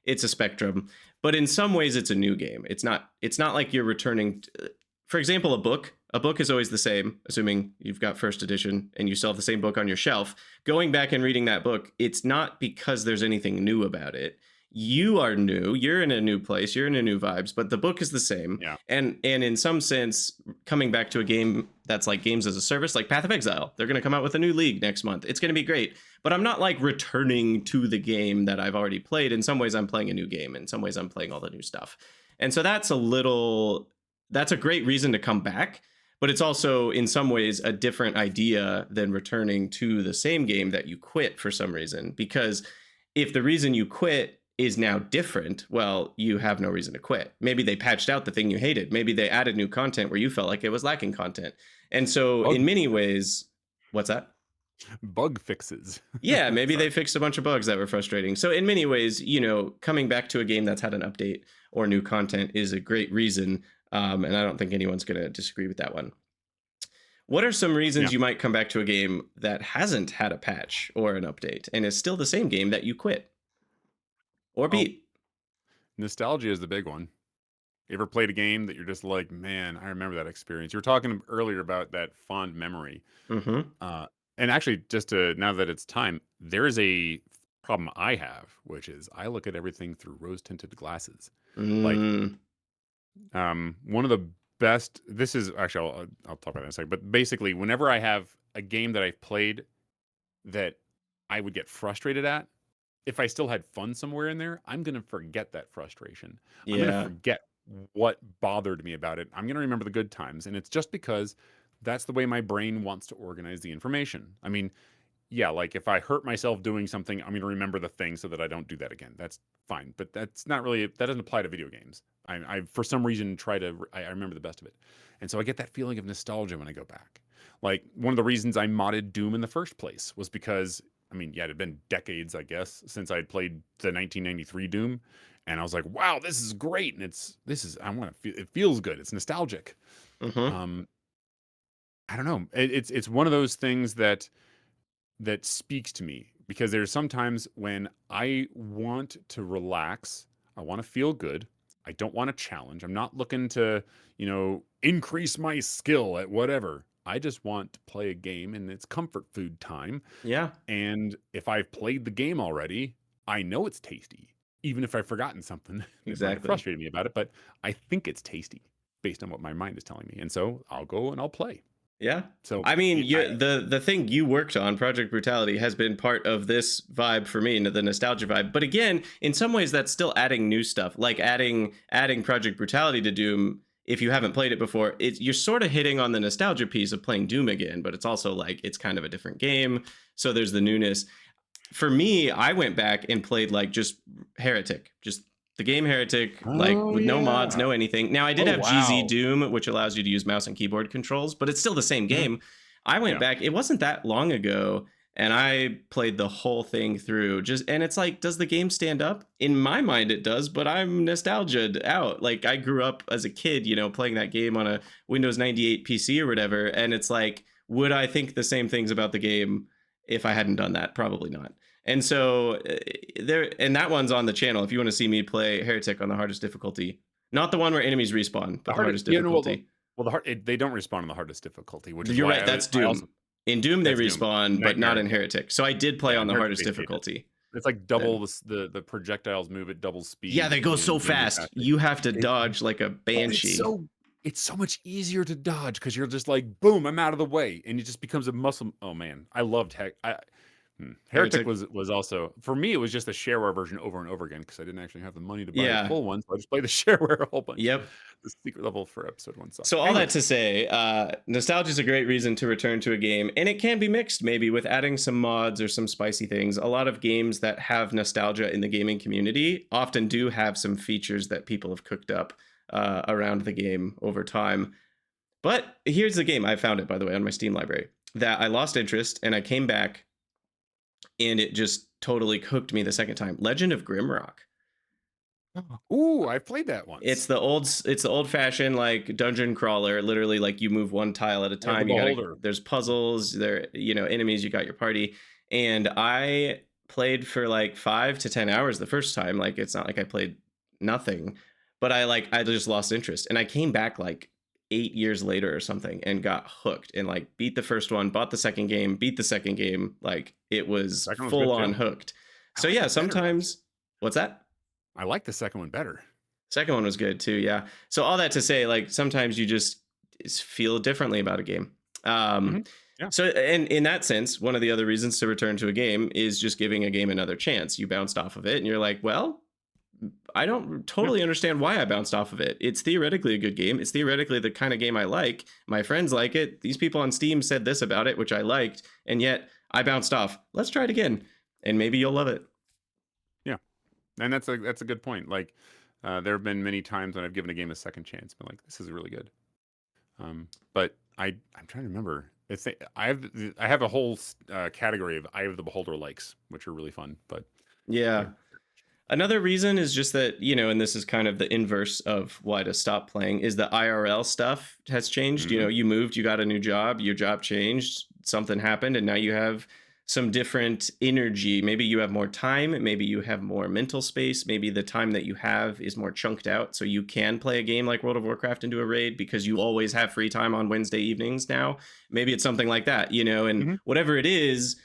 It's a spectrum, but in some ways it's a new game. It's not like you're returning for example, a book is always the same, assuming you've got first edition and you still have the same book on your shelf. Going back and reading that book, it's not because there's anything new about it. You are new, you're in a new place, you're in a new vibes, but the book is the same. Yeah. And in some sense, coming back to a game that's like games as a service, like Path of Exile, they're going to come out with a new league next month. It's going to be great, but I'm not like returning to the game that I've already played. In some ways I'm playing a new game, in some ways I'm playing all the new stuff. And so that's a great reason to come back, but it's also in some ways a different idea than returning to the same game that you quit for some reason. Because if the reason you quit is now different, well, you have no reason to quit. Maybe they patched out the thing you hated. Maybe they added new content where you felt like it was lacking content. And so in many ways, what's that? Bug fixes. Yeah, maybe they fixed a bunch of bugs that were frustrating. So in many ways, coming back to a game that's had an update or new content is a great reason. And I don't think anyone's going to disagree with that one. What are some reasons you might come back to a game that hasn't had a patch or an update and is still the same game that you quit or beat? Nostalgia is the big one. You ever played a game that you're just like, man, I remember that experience? You were talking earlier about that fond memory. Mm-hmm. And actually, now that it's time, there is a problem I have, which is I look at everything through rose-tinted glasses. Like, one of the best, this is actually, I'll talk about that in a second, but basically, whenever I have a game that I've played that I would get frustrated at, if I still had fun somewhere in there, I'm going to forget that frustration. I'm going to forget what bothered me about it. I'm going to remember the good times. And it's just because that's the way my brain wants to organize the information. I mean, yeah, like if I hurt myself doing something, I'm going to remember the thing so that I don't do that again. That's fine. But that doesn't apply to video games. I for some reason, I remember the best of it. And so I get that feeling of nostalgia when I go back. Like one of the reasons I modded Doom in the first place was because, I mean, yeah, it had been decades, I guess, since I'd played the 1993 Doom. And I was like, wow, this is great. And it feels good. It's nostalgic. Mm-hmm. I don't know. It's one of those things that speaks to me, because there's sometimes when I want to relax, I want to feel good. I don't want to challenge. I'm not looking to, increase my skill at whatever. I just want to play a game and it's comfort food time. Yeah. And if I've played the game already, I know it's tasty, even if I've forgotten something that might have frustrated me about it. But I think it's tasty based on what my mind is telling me. And so I'll go and I'll play. Yeah. So I mean, the thing you worked on, Project Brutality, has been part of this vibe for me, the nostalgia vibe. But again, in some ways, that's still adding new stuff, like adding Project Brutality to Doom. If you haven't played it before, you're sort of hitting on the nostalgia piece of playing Doom again, but it's also like it's kind of a different game. So there's the newness. For me, I went back and played like just Heretic, just the game Heretic, with no mods, no anything. Now, I did have GZ Doom, which allows you to use mouse and keyboard controls, but it's still the same game. I went back, it wasn't that long ago, and I played the whole thing through. And it's like, does the game stand up? In my mind, it does, but I'm nostalgia'd out. Like, I grew up as a kid, playing that game on a Windows 98 PC or whatever, and it's like, would I think the same things about the game if I hadn't done that? Probably not. And so that one's on the channel if you want to see me play Heretic on the hardest difficulty. Not the one where enemies respawn, but the hardest difficulty. They don't respawn on the hardest difficulty, which is You're right, that's Doom. In Doom they respawn, but not in Heretic. So I did play on the hardest difficulty. It's like double the projectiles move at double speed. Yeah, they go so fast. You have to dodge like a banshee. It's so much easier to dodge because you're just like, boom, I'm out of the way, and it just becomes a muscle. Oh man, I loved Heretic was also, for me, it was just the shareware version over and over again because I didn't actually have the money to buy the full one, so I just played the shareware a whole bunch. Yep. The secret level for episode 1 sucks. So all that to say, nostalgia is a great reason to return to a game, and it can be mixed maybe with adding some mods or some spicy things. A lot of games that have nostalgia in the gaming community often do have some features that people have cooked up around the game over time. But here's the game. I found it, by the way, on my Steam library, that I lost interest, and I came back, and it just totally hooked me the second time. Legend of Grimrock. Ooh, I've played that It's once. the old fashioned like dungeon crawler. Literally, like you move one tile at a I have the time. You gotta beholder. there's puzzles, there enemies. You got your party, and I played for like 5 to 10 hours the first time. Like it's not like I played nothing, but I just lost interest, and I came back like 8 years later or something and got hooked and like beat the first one, bought the second game, beat the second game. Like it was Second one's full good on too. hooked. I So like yeah, it better, actually. sometimes what's that? I like the second one better. Second one was good too, yeah. So all that to say, like sometimes you just feel differently about a game. Hmm. Yeah. So and in that sense, one of the other reasons to return to a game is just giving a game another chance. You bounced off of it, and you're like, well, I don't Yeah. totally understand why I bounced off of it. It's theoretically a good game. It's theoretically the kind of game I like. My friends like it. These people on Steam said this about it, which I liked, and yet I bounced off. Let's try it again, and maybe you'll love it. Yeah. And that's a good point. Like, there have been many times when I've given a game a second chance, been like, this is really good. But I'm trying to remember. I have a whole category of Eye of the Beholder likes, which are really fun. But Yeah. yeah. Another reason is just that, and this is kind of the inverse of why to stop playing, is the IRL stuff has changed. Hmm. You moved, you got a new job, your job changed, something happened, and now you have some different energy. Maybe you have more time, maybe you have more mental space, maybe the time that you have is more chunked out. So you can play a game like World of Warcraft and do a raid because you always have free time on Wednesday evenings now. Maybe it's something like that, and Hmm. whatever it is,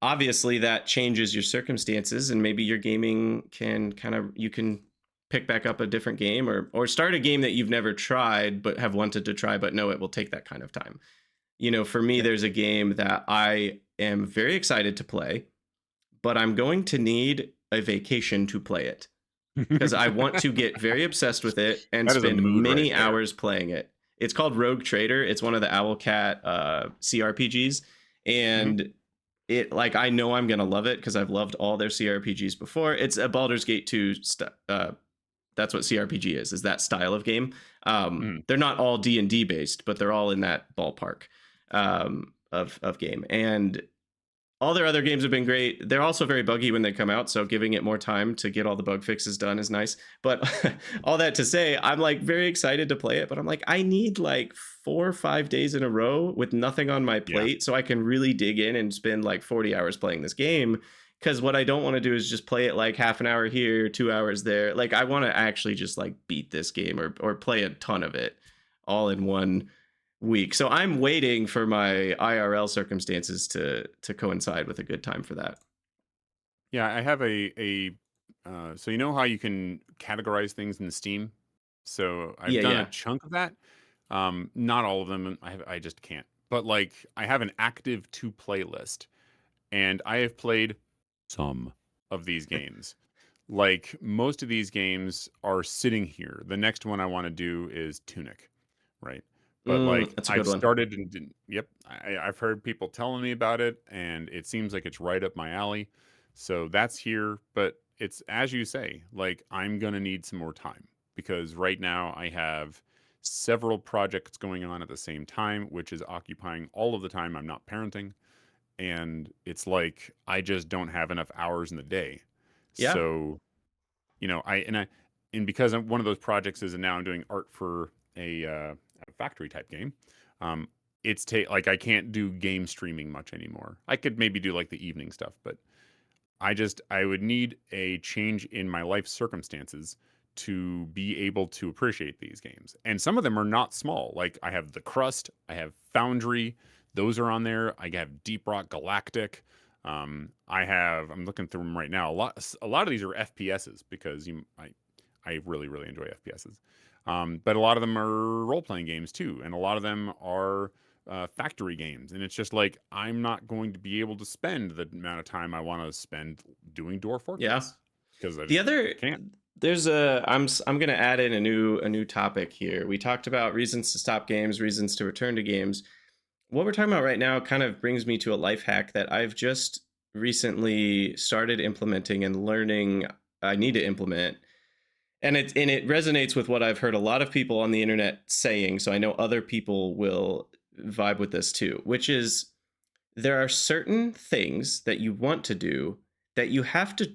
obviously that changes your circumstances, and maybe your gaming can you can pick back up a different game, or start a game that you've never tried but have wanted to try, but know it will take that kind of time. For me, Yeah. there's a game that I am very excited to play, but I'm going to need a vacation to play it because I want to get very obsessed with it and That is a spend mood right many there. hours playing it. It's called Rogue Trader. It's one of the Owlcat CRPGs, Hmm. and I know I'm gonna love it because I've loved all their CRPGs before. It's a Baldur's Gate 2. That's what CRPG is that style of game. Hmm. They're not all D&D based, but they're all in that ballpark of game. And all their other games have been great. They're also very buggy when they come out, so giving it more time to get all the bug fixes done is nice. But all that to say, I'm like very excited to play it, but I'm like, I need like 4 or 5 days in a row with nothing on my Yeah. plate so I can really dig in and spend like 40 hours playing this game. Because what I don't want to do is just play it like half an hour here, 2 hours there. Like I want to actually just like beat this game, or play a ton of it all in one week. So I'm waiting for my IRL circumstances to coincide with a good time for that. Yeah. I have so you know how you can categorize things in Steam? So I've Yeah, done a yeah. chunk of that. Not all of them. I just can't. But like I have an active to play list, and I have played some of these games. Like most of these games are sitting here. The next one I want to do is Tunic, right? But like That's a I've good one. started and didn't, yep, I've heard people telling me about it, and it seems like it's right up my alley. So that's here, but it's as you say, like I'm gonna need some more time because right now I have several projects going on at the same time, which is occupying all of the time I'm not parenting, and it's like I just don't have enough hours in the day. Yeah. So, and because one of those projects is, and now I'm doing art for a factory type game. Um, like I can't do game streaming much anymore. I could maybe do like the evening stuff, but I would need a change in my life circumstances to be able to appreciate these games. And some of them are not small. Like I have The Crust, I have Foundry, those are on there. I have Deep Rock Galactic. I'm looking through them right now. A lot of these are FPSs because I really really enjoy FPSs. But a lot of them are role playing games too, and a lot of them are factory games, and it's just like I'm not going to be able to spend the amount of time I want to spend doing Dwarf Yeah. Fortress because I The just other can't. there's I'm going to add in a new topic here. We talked about reasons to stop games, reasons to return to games. What we're talking about right now kind of brings me to a life hack that I've just recently started implementing and learning I need to implement. And it resonates with what I've heard a lot of people on the internet saying, so I know other people will vibe with this too, which is there are certain things that you want to do that you have to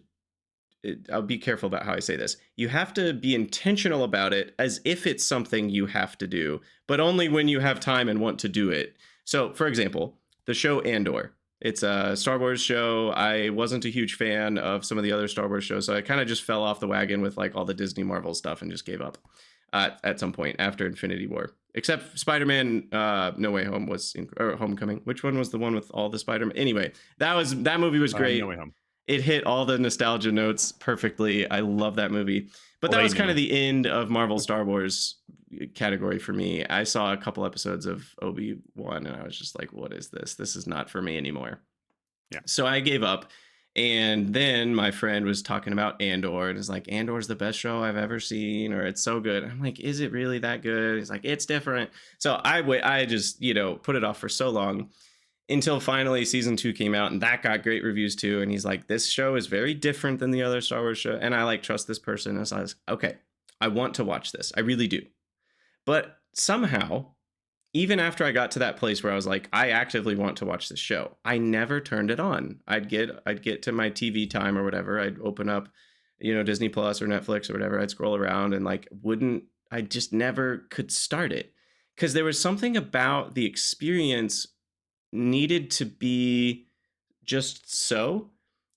I'll be careful about how I say this. You have to be intentional about it as if it's something you have to do, but only when you have time and want to do it. So, for example, the show Andor. It's a Star Wars show. I wasn't a huge fan of some of the other Star Wars shows, so I kind of just fell off the wagon with like all the Disney Marvel stuff and just gave up at some point after Infinity War. Except Spider-Man No Way Home or Homecoming. Which one was the one with all the Spider-Man? Anyway, that movie was great. No Way Home. It hit all the nostalgia notes perfectly. I love that movie. But that was kind of the end of Marvel Star Wars category for me. I saw a couple episodes of Obi-Wan and I was just like, what is this? This is not for me anymore. Yeah. So I gave up. And then my friend was talking about Andor and is like, Andor's the best show I've ever seen, or it's so good. I'm like, is it really that good? He's like, it's different. So I just, put it off for so long until finally season 2 came out and that got great reviews too. And he's like, this show is very different than the other Star Wars show. And I like trust this person. And so I was okay, I want to watch this. I really do. But somehow, even after I got to that place where I was like, I actively want to watch this show, I never turned it on. I'd get to my TV time or whatever. I'd open up, Disney Plus or Netflix or whatever. I'd scroll around and I just never could start it because there was something about the experience needed to be just so.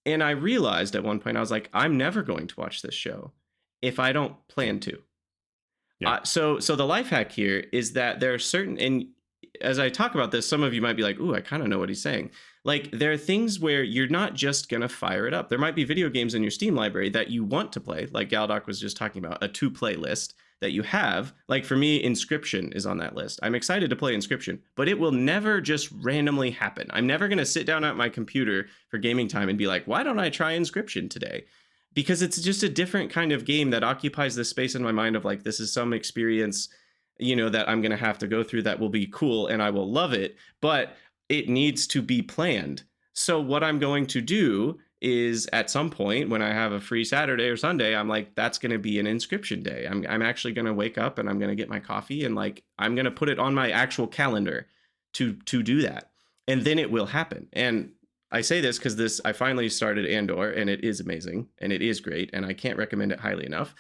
And I realized at one point, I was like, I'm never going to watch this show if I don't plan to. Yeah. So the life hack here is that there are certain, and as I talk about this, some of you might be like, ooh, I kind of know what he's saying. Like there are things where you're not just going to fire it up. There might be video games in your Steam library that you want to play, like Galdoc was just talking about, a to-play list that you have. Like for me, Inscription is on that list. I'm excited to play Inscription, but it will never just randomly happen. I'm never going to sit down at my computer for gaming time and be like, why don't I try Inscription today? Because it's just a different kind of game that occupies this space in my mind of like, this is some experience, that I'm going to have to go through that will be cool and I will love it, but it needs to be planned. So what I'm going to do is at some point when I have a free Saturday or Sunday, I'm like, that's going to be an Inscription day. I'm actually going to wake up and I'm going to get my coffee and like, I'm going to put it on my actual calendar to do that. And then it will happen. And I say this because I finally started Andor and it is amazing and it is great and I can't recommend it highly enough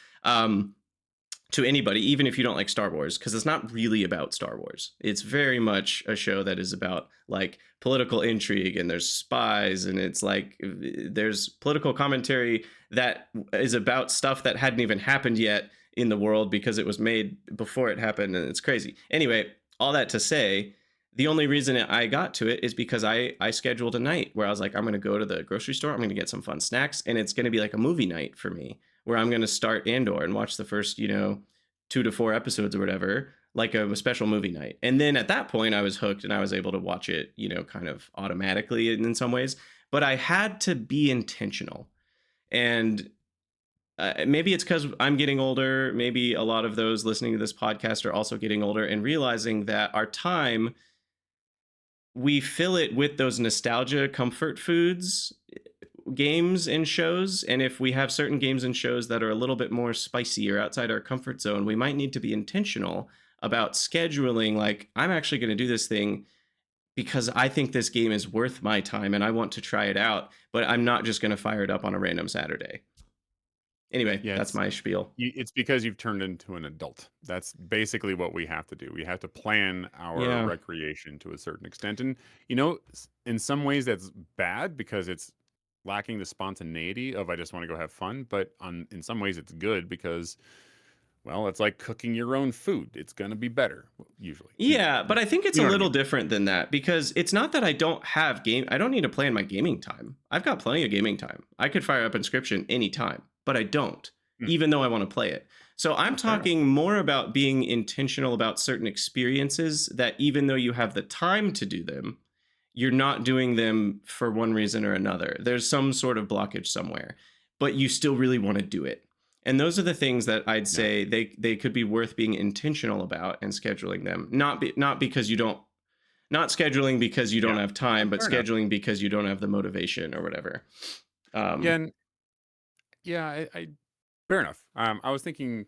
to anybody, even if you don't like Star Wars, because it's not really about Star Wars. It's very much a show that is about like political intrigue and there's spies and it's like there's political commentary that is about stuff that hadn't even happened yet in the world because it was made before it happened and it's crazy. Anyway, all that to say, the only reason I got to it is because I scheduled a night where I was like, I'm going to go to the grocery store. I'm going to get some fun snacks. And it's going to be like a movie night for me where I'm going to start Andor and watch the first, 2 to 4 episodes or whatever, like a special movie night. And then at that point I was hooked and I was able to watch it, kind of automatically in some ways. But I had to be intentional. And maybe it's because I'm getting older. Maybe a lot of those listening to this podcast are also getting older and realizing that our time, we fill it with those nostalgia comfort foods, games and shows. And if we have certain games and shows that are a little bit more spicy or outside our comfort zone, we might need to be intentional about scheduling. Like, I'm actually going to do this thing because I think this game is worth my time and I want to try it out, but I'm not just going to fire it up on a random Saturday. Anyway, that's my spiel. It's because you've turned into an adult. That's basically what we have to do. We have to plan our recreation to a certain extent. And, in some ways that's bad because it's lacking the spontaneity of I just want to go have fun. But in some ways it's good because, well, it's like cooking your own food. It's going to be better usually. Yeah, but I think it's a little different than that because it's not that I don't need to plan my gaming time. I've got plenty of gaming time. I could fire up Inscription anytime. But I don't, even though I want to play it. So I'm talking more about being intentional about certain experiences that even though you have the time to do them, you're not doing them for one reason or another. There's some sort of blockage somewhere, but you still really want to do it. And those are the things that I'd say they could be worth being intentional about and scheduling them. Not scheduling because you don't have time, but scheduling because you don't have the motivation or whatever. I fair enough. I was thinking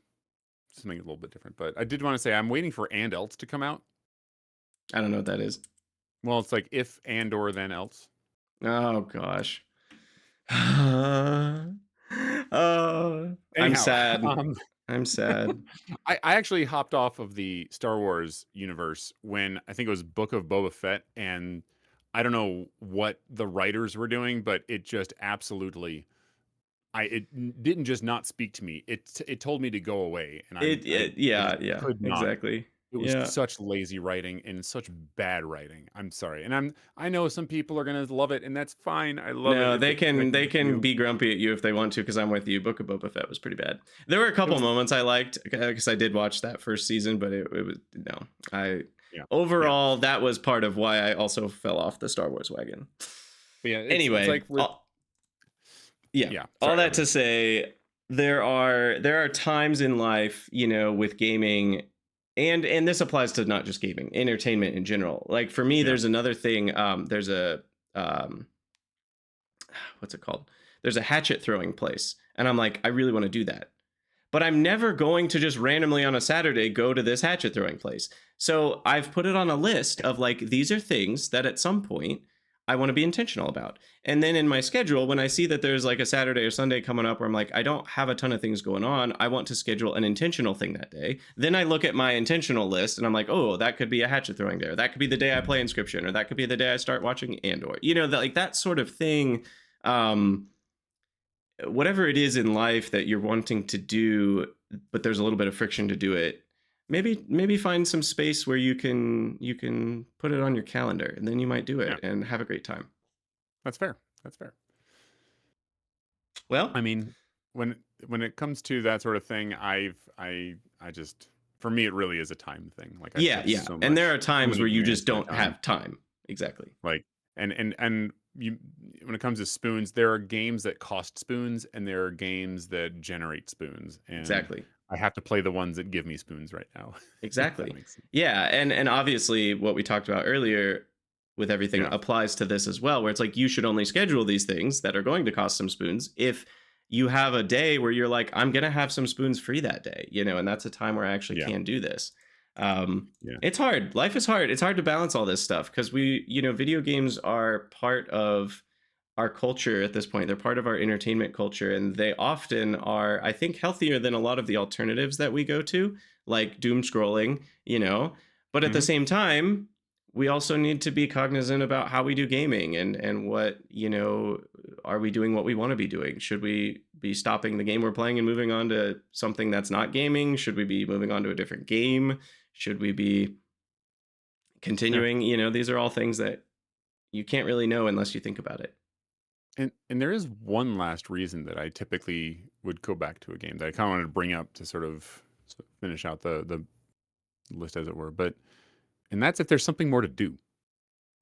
something a little bit different, but I did want to say I'm waiting for and else to come out. I don't know what that is. Well, it's like if and or then else. Oh gosh. I'm Anyhow, sad. I'm sad. I actually hopped off of the Star Wars universe when I think it was Book of Boba Fett, and I don't know what the writers were doing, but it just absolutely didn't just not speak to me. It told me to go away, and I just Yeah, could not. exactly. It was Yeah. such lazy writing and such bad writing. I'm sorry, and I know some people are gonna love it, and that's fine. I love it No, if they it can connected they with can you. be grumpy at you if they want to, because I'm with you. Book of Boba Fett was pretty bad. There were a It couple was moments I liked because I did watch that first season, but it was no. I yeah, yeah, overall that was part of why I also fell off the Star Wars wagon. but yeah. It's Anyway, like with yeah, yeah. all Sorry, that go to ahead. say, there are times in life, with gaming, and this applies to not just gaming, entertainment in general. Like for me, Yeah, there's another thing. There's a um, what's it called? There's a hatchet throwing place, and I'm like, I really want to do that, but I'm never going to just randomly on a Saturday go to this hatchet throwing place. So I've put it on a list of like, these are things that at some point I want to be intentional about. And then in my schedule, when I see that there's like a Saturday or Sunday coming up where I'm like, I don't have a ton of things going on, I want to schedule an intentional thing that day. Then I look at my intentional list and I'm like, oh, that could be a hatchet throwing day. Or that could be the day I play Inscription, or that could be the day I start watching Andor. Like that sort of thing. Um, Whatever it is in life that you're wanting to do, but there's a little bit of friction to do it, maybe find some space where you can put it on your calendar, and then you might do yeah. it and have a great time. That's fair. That's fair. Well, I mean, when when it comes to that sort of thing, I just for me it really is a time thing. Like I yeah, put yeah, and there are so times many where you demands just on my don't time. have time. Exactly. Like and you when it comes to spoons, there are games that cost spoons and there are games that generate spoons, and Exactly. I have to play the ones that give me spoons right now. If that Exactly. makes sense. Yeah, and obviously what we talked about earlier with everything Yeah. applies to this as well, where it's like you should only schedule these things that are going to cost some spoons if you have a day where you're like, I'm gonna have some spoons free that day, and that's a time where I actually Yeah. can do this. Yeah. It's hard. Life is hard. It's hard to balance all this stuff because video games are part of our culture at this point. They're part of our entertainment culture, and they often are, I think, healthier than a lot of the alternatives that we go to, like doom scrolling. But at the Mhm. same time, we also need to be cognizant about how we do gaming, and what, are we doing what we want to be doing? Should we be stopping the game we're playing and moving on to something that's not gaming? Should we be moving on to a different game? Should we be Yeah. continuing? These are all things that you can't really know unless you think about it. And there is one last reason that I typically would go back to a game that I kind of wanted to bring up to sort of finish out the list as it were. But and that's if there's something more to do.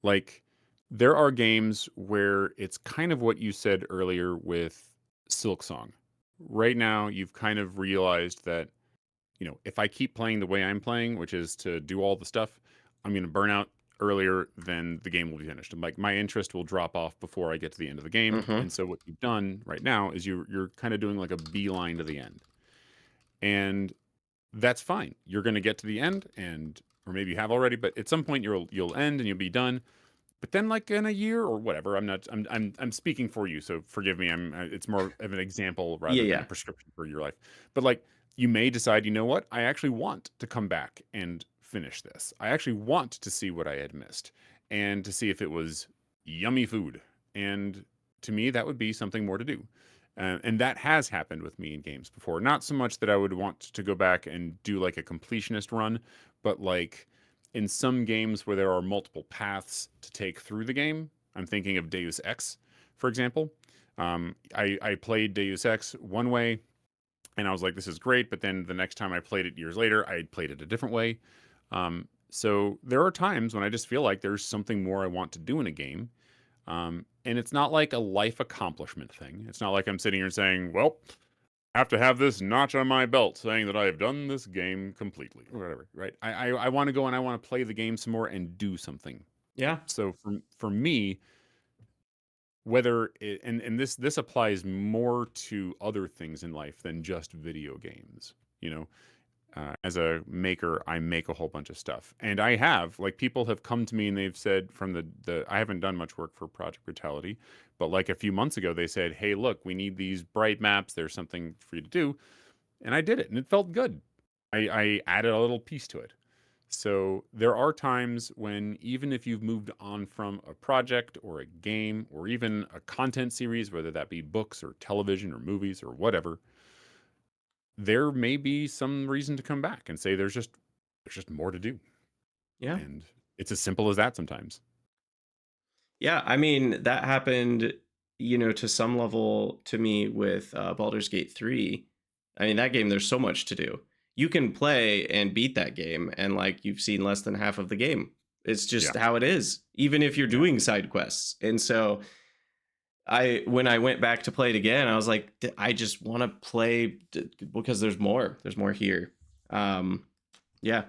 Like there are games where it's kind of what you said earlier with Silk Song. Right now, you've kind of realized that, if I keep playing the way I'm playing, which is to do all the stuff, I'm going to burn out earlier than the game will be finished. And like my interest will drop off before I get to the end of the game. Hmm. And so what you've done right now is you're kind of doing like a beeline to the end. And that's fine. You're going to get to the end and or maybe you have already, but at some point you'll end and you'll be done. But then, like in a year or whatever, I'm not. I'm speaking for you, so forgive me. It's more of an example Yeah, rather than a yeah. prescription for your life. But like, you may decide, you know what? I actually want to come back and finish this. I actually want to see what I had missed and to see if it was yummy food. And to me, that would be something more to do. And that has happened with me in games before. Not so much that I would want to go back and do like a completionist run, but like in some games where there are multiple paths to take through the game. I'm thinking of Deus Ex, for example. I played Deus Ex one way, and I was like, "This is great." But then the next time I played it years later, I played it a different way. So there are times when I just feel like there's something more I want to do in a game, and it's not like a life accomplishment thing. It's not like I'm sitting here saying, "Well, have to have this notch on my belt saying that I have done this game completely or whatever, right? I want to go and I want to play the game some more and do something. Yeah. So for me, whether it, and this applies more to other things in life than just video games. You know, As a maker, I make a whole bunch of stuff, and I have like people have come to me and they've said from the I haven't done much work for Project Brutality, but like a few months ago they said, "Hey, look, we need these bright maps. There's something for you to do," and I did it, and it felt good. I added a little piece to it. So there are times when even if you've moved on from a project or a game or even a content series, whether that be books or television or movies or whatever, there may be some reason to come back and say there's just more to do. Yeah. And it's as simple as that sometimes. Yeah, I mean, that happened, to some level to me with Baldur's Gate 3. I mean, that game, there's so much to do. You can play and beat that game, and like you've seen less than half of the game. It's just Yeah. how it is, even if you're Yeah. doing side quests. And so when I went back to play it again, I was like, I just want to play because there's more. There's more here. Um, yeah,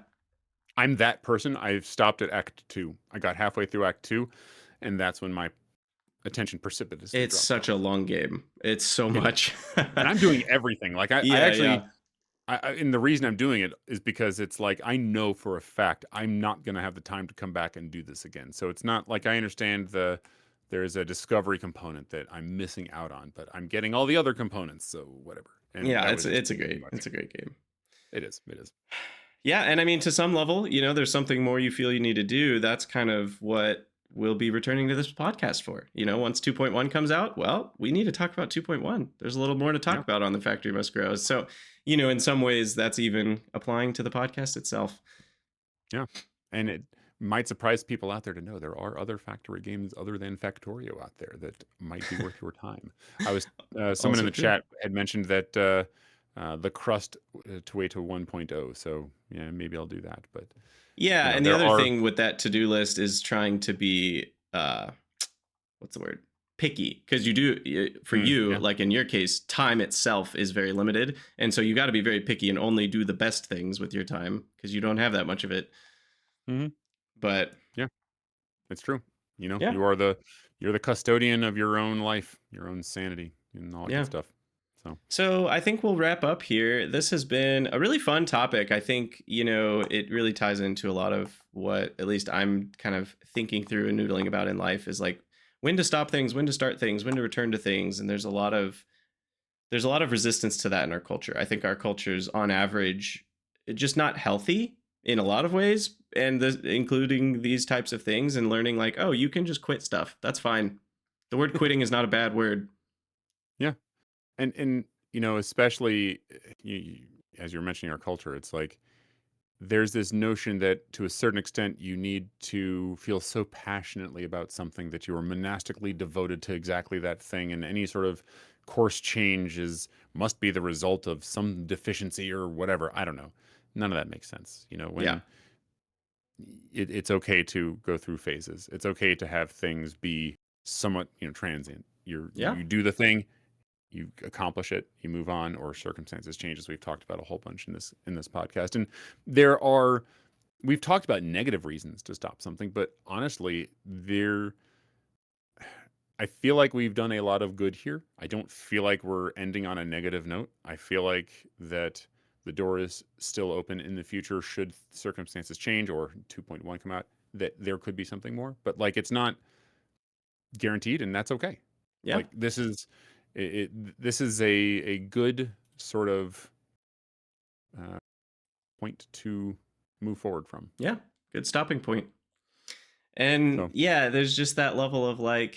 I'm that person. I've stopped at Act 2. I got halfway through Act 2, and that's when my attention precipitously it's dropped such a off. long game. It's so It is. much. And I'm doing everything. Like I Yeah, yeah. actually and the reason I'm doing it is because it's like I know for a fact I'm not going to have the time to come back and do this again. So it's not like I understand there's a discovery component that I'm missing out on, but I'm getting all the other components, so whatever. And Yeah, that it's was just it's a too great much. it's a great game. It is. It is. Yeah, and I mean to some level, there's something more you feel you need to do. That's kind of what we'll be returning to this podcast for. Once 2.1 comes out, well, we need to talk about 2.1. There's a little more to talk Yeah. about on the Factory Must Grow. So, in some ways that's even applying to the podcast itself. Yeah. And it might surprise people out there to know there are other factory games other than Factorio out there that might be worth your time. I was someone in Also the true. chat had mentioned that the crust to way to 1.0. So yeah, maybe I'll do that. But Yeah, and the there other are. thing with that to-do list is trying to be what's the word? Picky, because for you, Yeah. like in your case, time itself is very limited, and so you got to be very picky and only do the best things with your time because you don't have that much of it. Hmm. But Yeah, it's true. yeah, You're the custodian of your own life, your own sanity, and all that good yeah. stuff. So So I think we'll wrap up here. This has been a really fun topic. I think, it really ties into a lot of what at least I'm kind of thinking through and noodling about in life is like when to stop things, when to start things, when to return to things. And there's a lot of resistance to that in our culture. I think our culture's on average just not healthy in a lot of ways, and including these types of things and learning like, oh, you can just quit stuff. That's fine. The word quitting is not a bad word. yeah, and especially as you're mentioning our culture, it's like there's this notion that to a certain extent you need to feel so passionately about something that you are monastically devoted to exactly that thing, and any sort of course change must be the result of some deficiency or whatever. I don't know. None of that makes sense. Yeah. When it's okay to go through phases. It's okay to have things be somewhat, transient. Yeah. You do the thing, you accomplish it, you move on, or circumstances change, as we've talked about a whole bunch in this podcast. And there are we've talked about negative reasons to stop something, but honestly, I feel like we've done a lot of good here. I don't feel like we're ending on a negative note. I feel like that the door is still open in the future should circumstances change or 2.1 come out, that there could be something more. But like it's not guaranteed, and that's okay. Yeah. Like this is a good sort of uh, point to move forward from. Yeah. Good stopping point. And So yeah, there's just that level of like,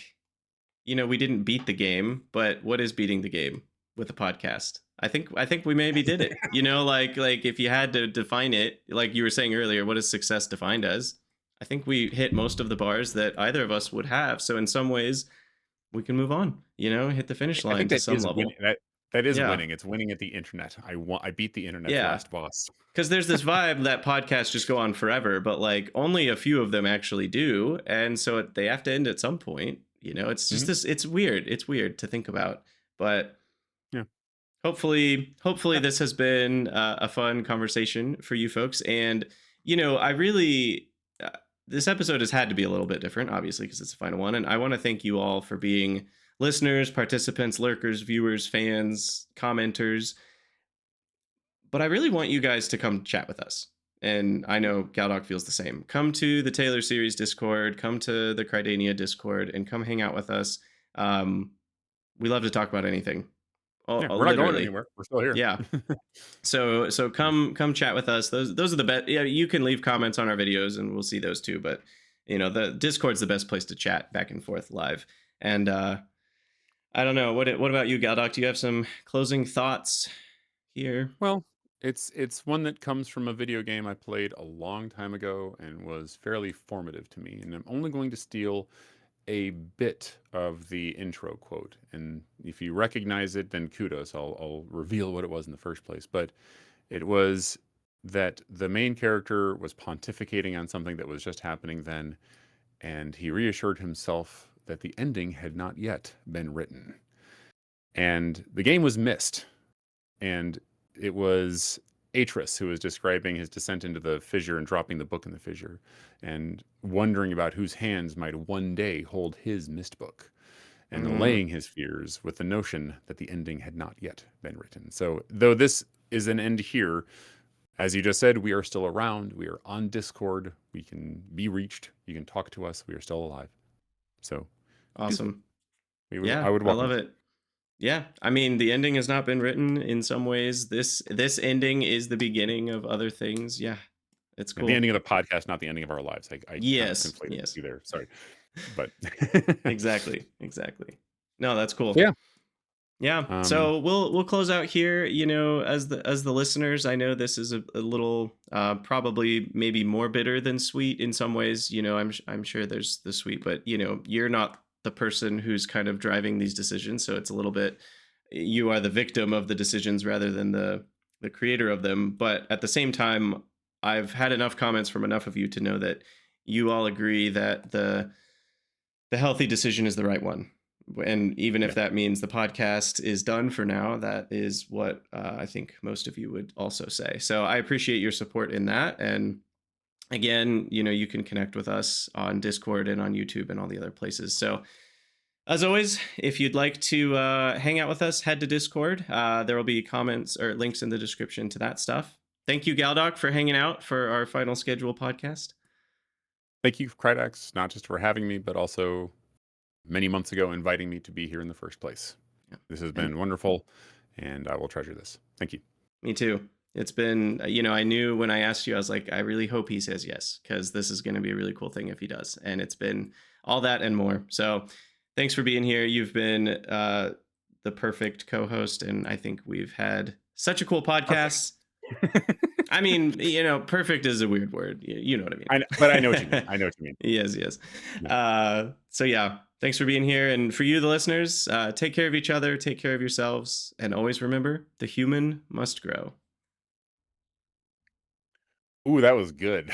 we didn't beat the game, but what is beating the game with the podcast? I think we maybe did it. Like if you had to define it, like you were saying earlier, what is success defined as? I think we hit most of the bars that either of us would have. So in some ways, we can move on, hit the finish I line think to that some is winning. level. That is Yeah. winning. It's winning at the internet. I beat the internet's Yeah. last boss. Because there's this vibe that podcasts just go on forever, but like only a few of them actually do. And so they have to end at some point. It's just Hmm. it's weird. It's weird to think about. But Yeah. hopefully this has been a fun conversation for you folks. And I really this episode has had to be a little bit different, obviously, because it's the final one. And I want to thank you all for being listeners, participants, lurkers, viewers, fans, commenters. But I really want you guys to come chat with us. And I know Galdoc feels the same. Come to the Taylor Series Discord, come to the Krydania Discord, and come hang out with us. Um, we love to talk about anything. Yeah, we're not going Literally. anywhere. We're still here. Yeah. So come chat with us. Those are the best. Yeah, you can leave comments on our videos and we'll see those too. But the Discord's the best place to chat back and forth live. And I don't know. What about you, Galdoc? Do you have some closing thoughts here? Well, it's one that comes from a video game I played a long time ago and was fairly formative to me. And I'm only going to steal a bit of the intro quote. And if you recognize it, then kudos. I'll reveal what it was in the first place. But it was that the main character was pontificating on something that was just happening then, and he reassured himself that the ending had not yet been written. And the game was missed. And it was Atris who was describing his descent into the fissure and dropping the book in the fissure and wondering about whose hands might one day hold his missed book and allaying his fears with the notion that the ending had not yet been written. So, though this is an end here, as you just said, we are still around. We are on Discord. We can be reached. You can talk to us. We are still alive. So, Awesome. I Yeah, would I welcome love it. Yeah, I mean, the ending has not been written in some ways. This ending is the beginning of other things. Yeah, it's cool. the ending of the podcast, not the ending of our lives. I kind of Yes, conflated yes. you there. Sorry, but Exactly. No, that's cool. Yeah. Yeah. So we'll close out here. As the listeners, I know this is a little probably maybe more bitter than sweet in some ways. I'm sure there's the sweet, but you're not the person who's kind of driving these decisions, so it's a little bit, you are the victim of the decisions rather than the creator of them. But at the same time, I've had enough comments from enough of you to know that you all agree that the healthy decision is the right one. And even if that means the podcast is done for now, that is what I think most of you would also say. So I appreciate your support in that. And again, you can connect with us on Discord and on YouTube and all the other places. So as always, if you'd like to hang out with us, head to Discord. There will be comments or links in the description to that stuff. Thank you, Galdoc, for hanging out for our final schedule podcast. Thank you, Krydax, not just for having me, but also many months ago inviting me to be here in the first place. Yeah. This has been wonderful, and I will treasure this. Thank you. Me too. It's been, I knew when I asked you, I was like, I really hope he says yes, because this is going to be a really cool thing if he does. And it's been all that and more. So thanks for being here. You've been the perfect co-host, and I think we've had such a cool podcast. I mean, perfect is a weird word. You know what I mean. But I know what you mean. I know what you mean. Yes. So yeah, thanks for being here. And for you, the listeners, take care of each other, take care of yourselves, and always remember, the human must grow. Ooh, that was good.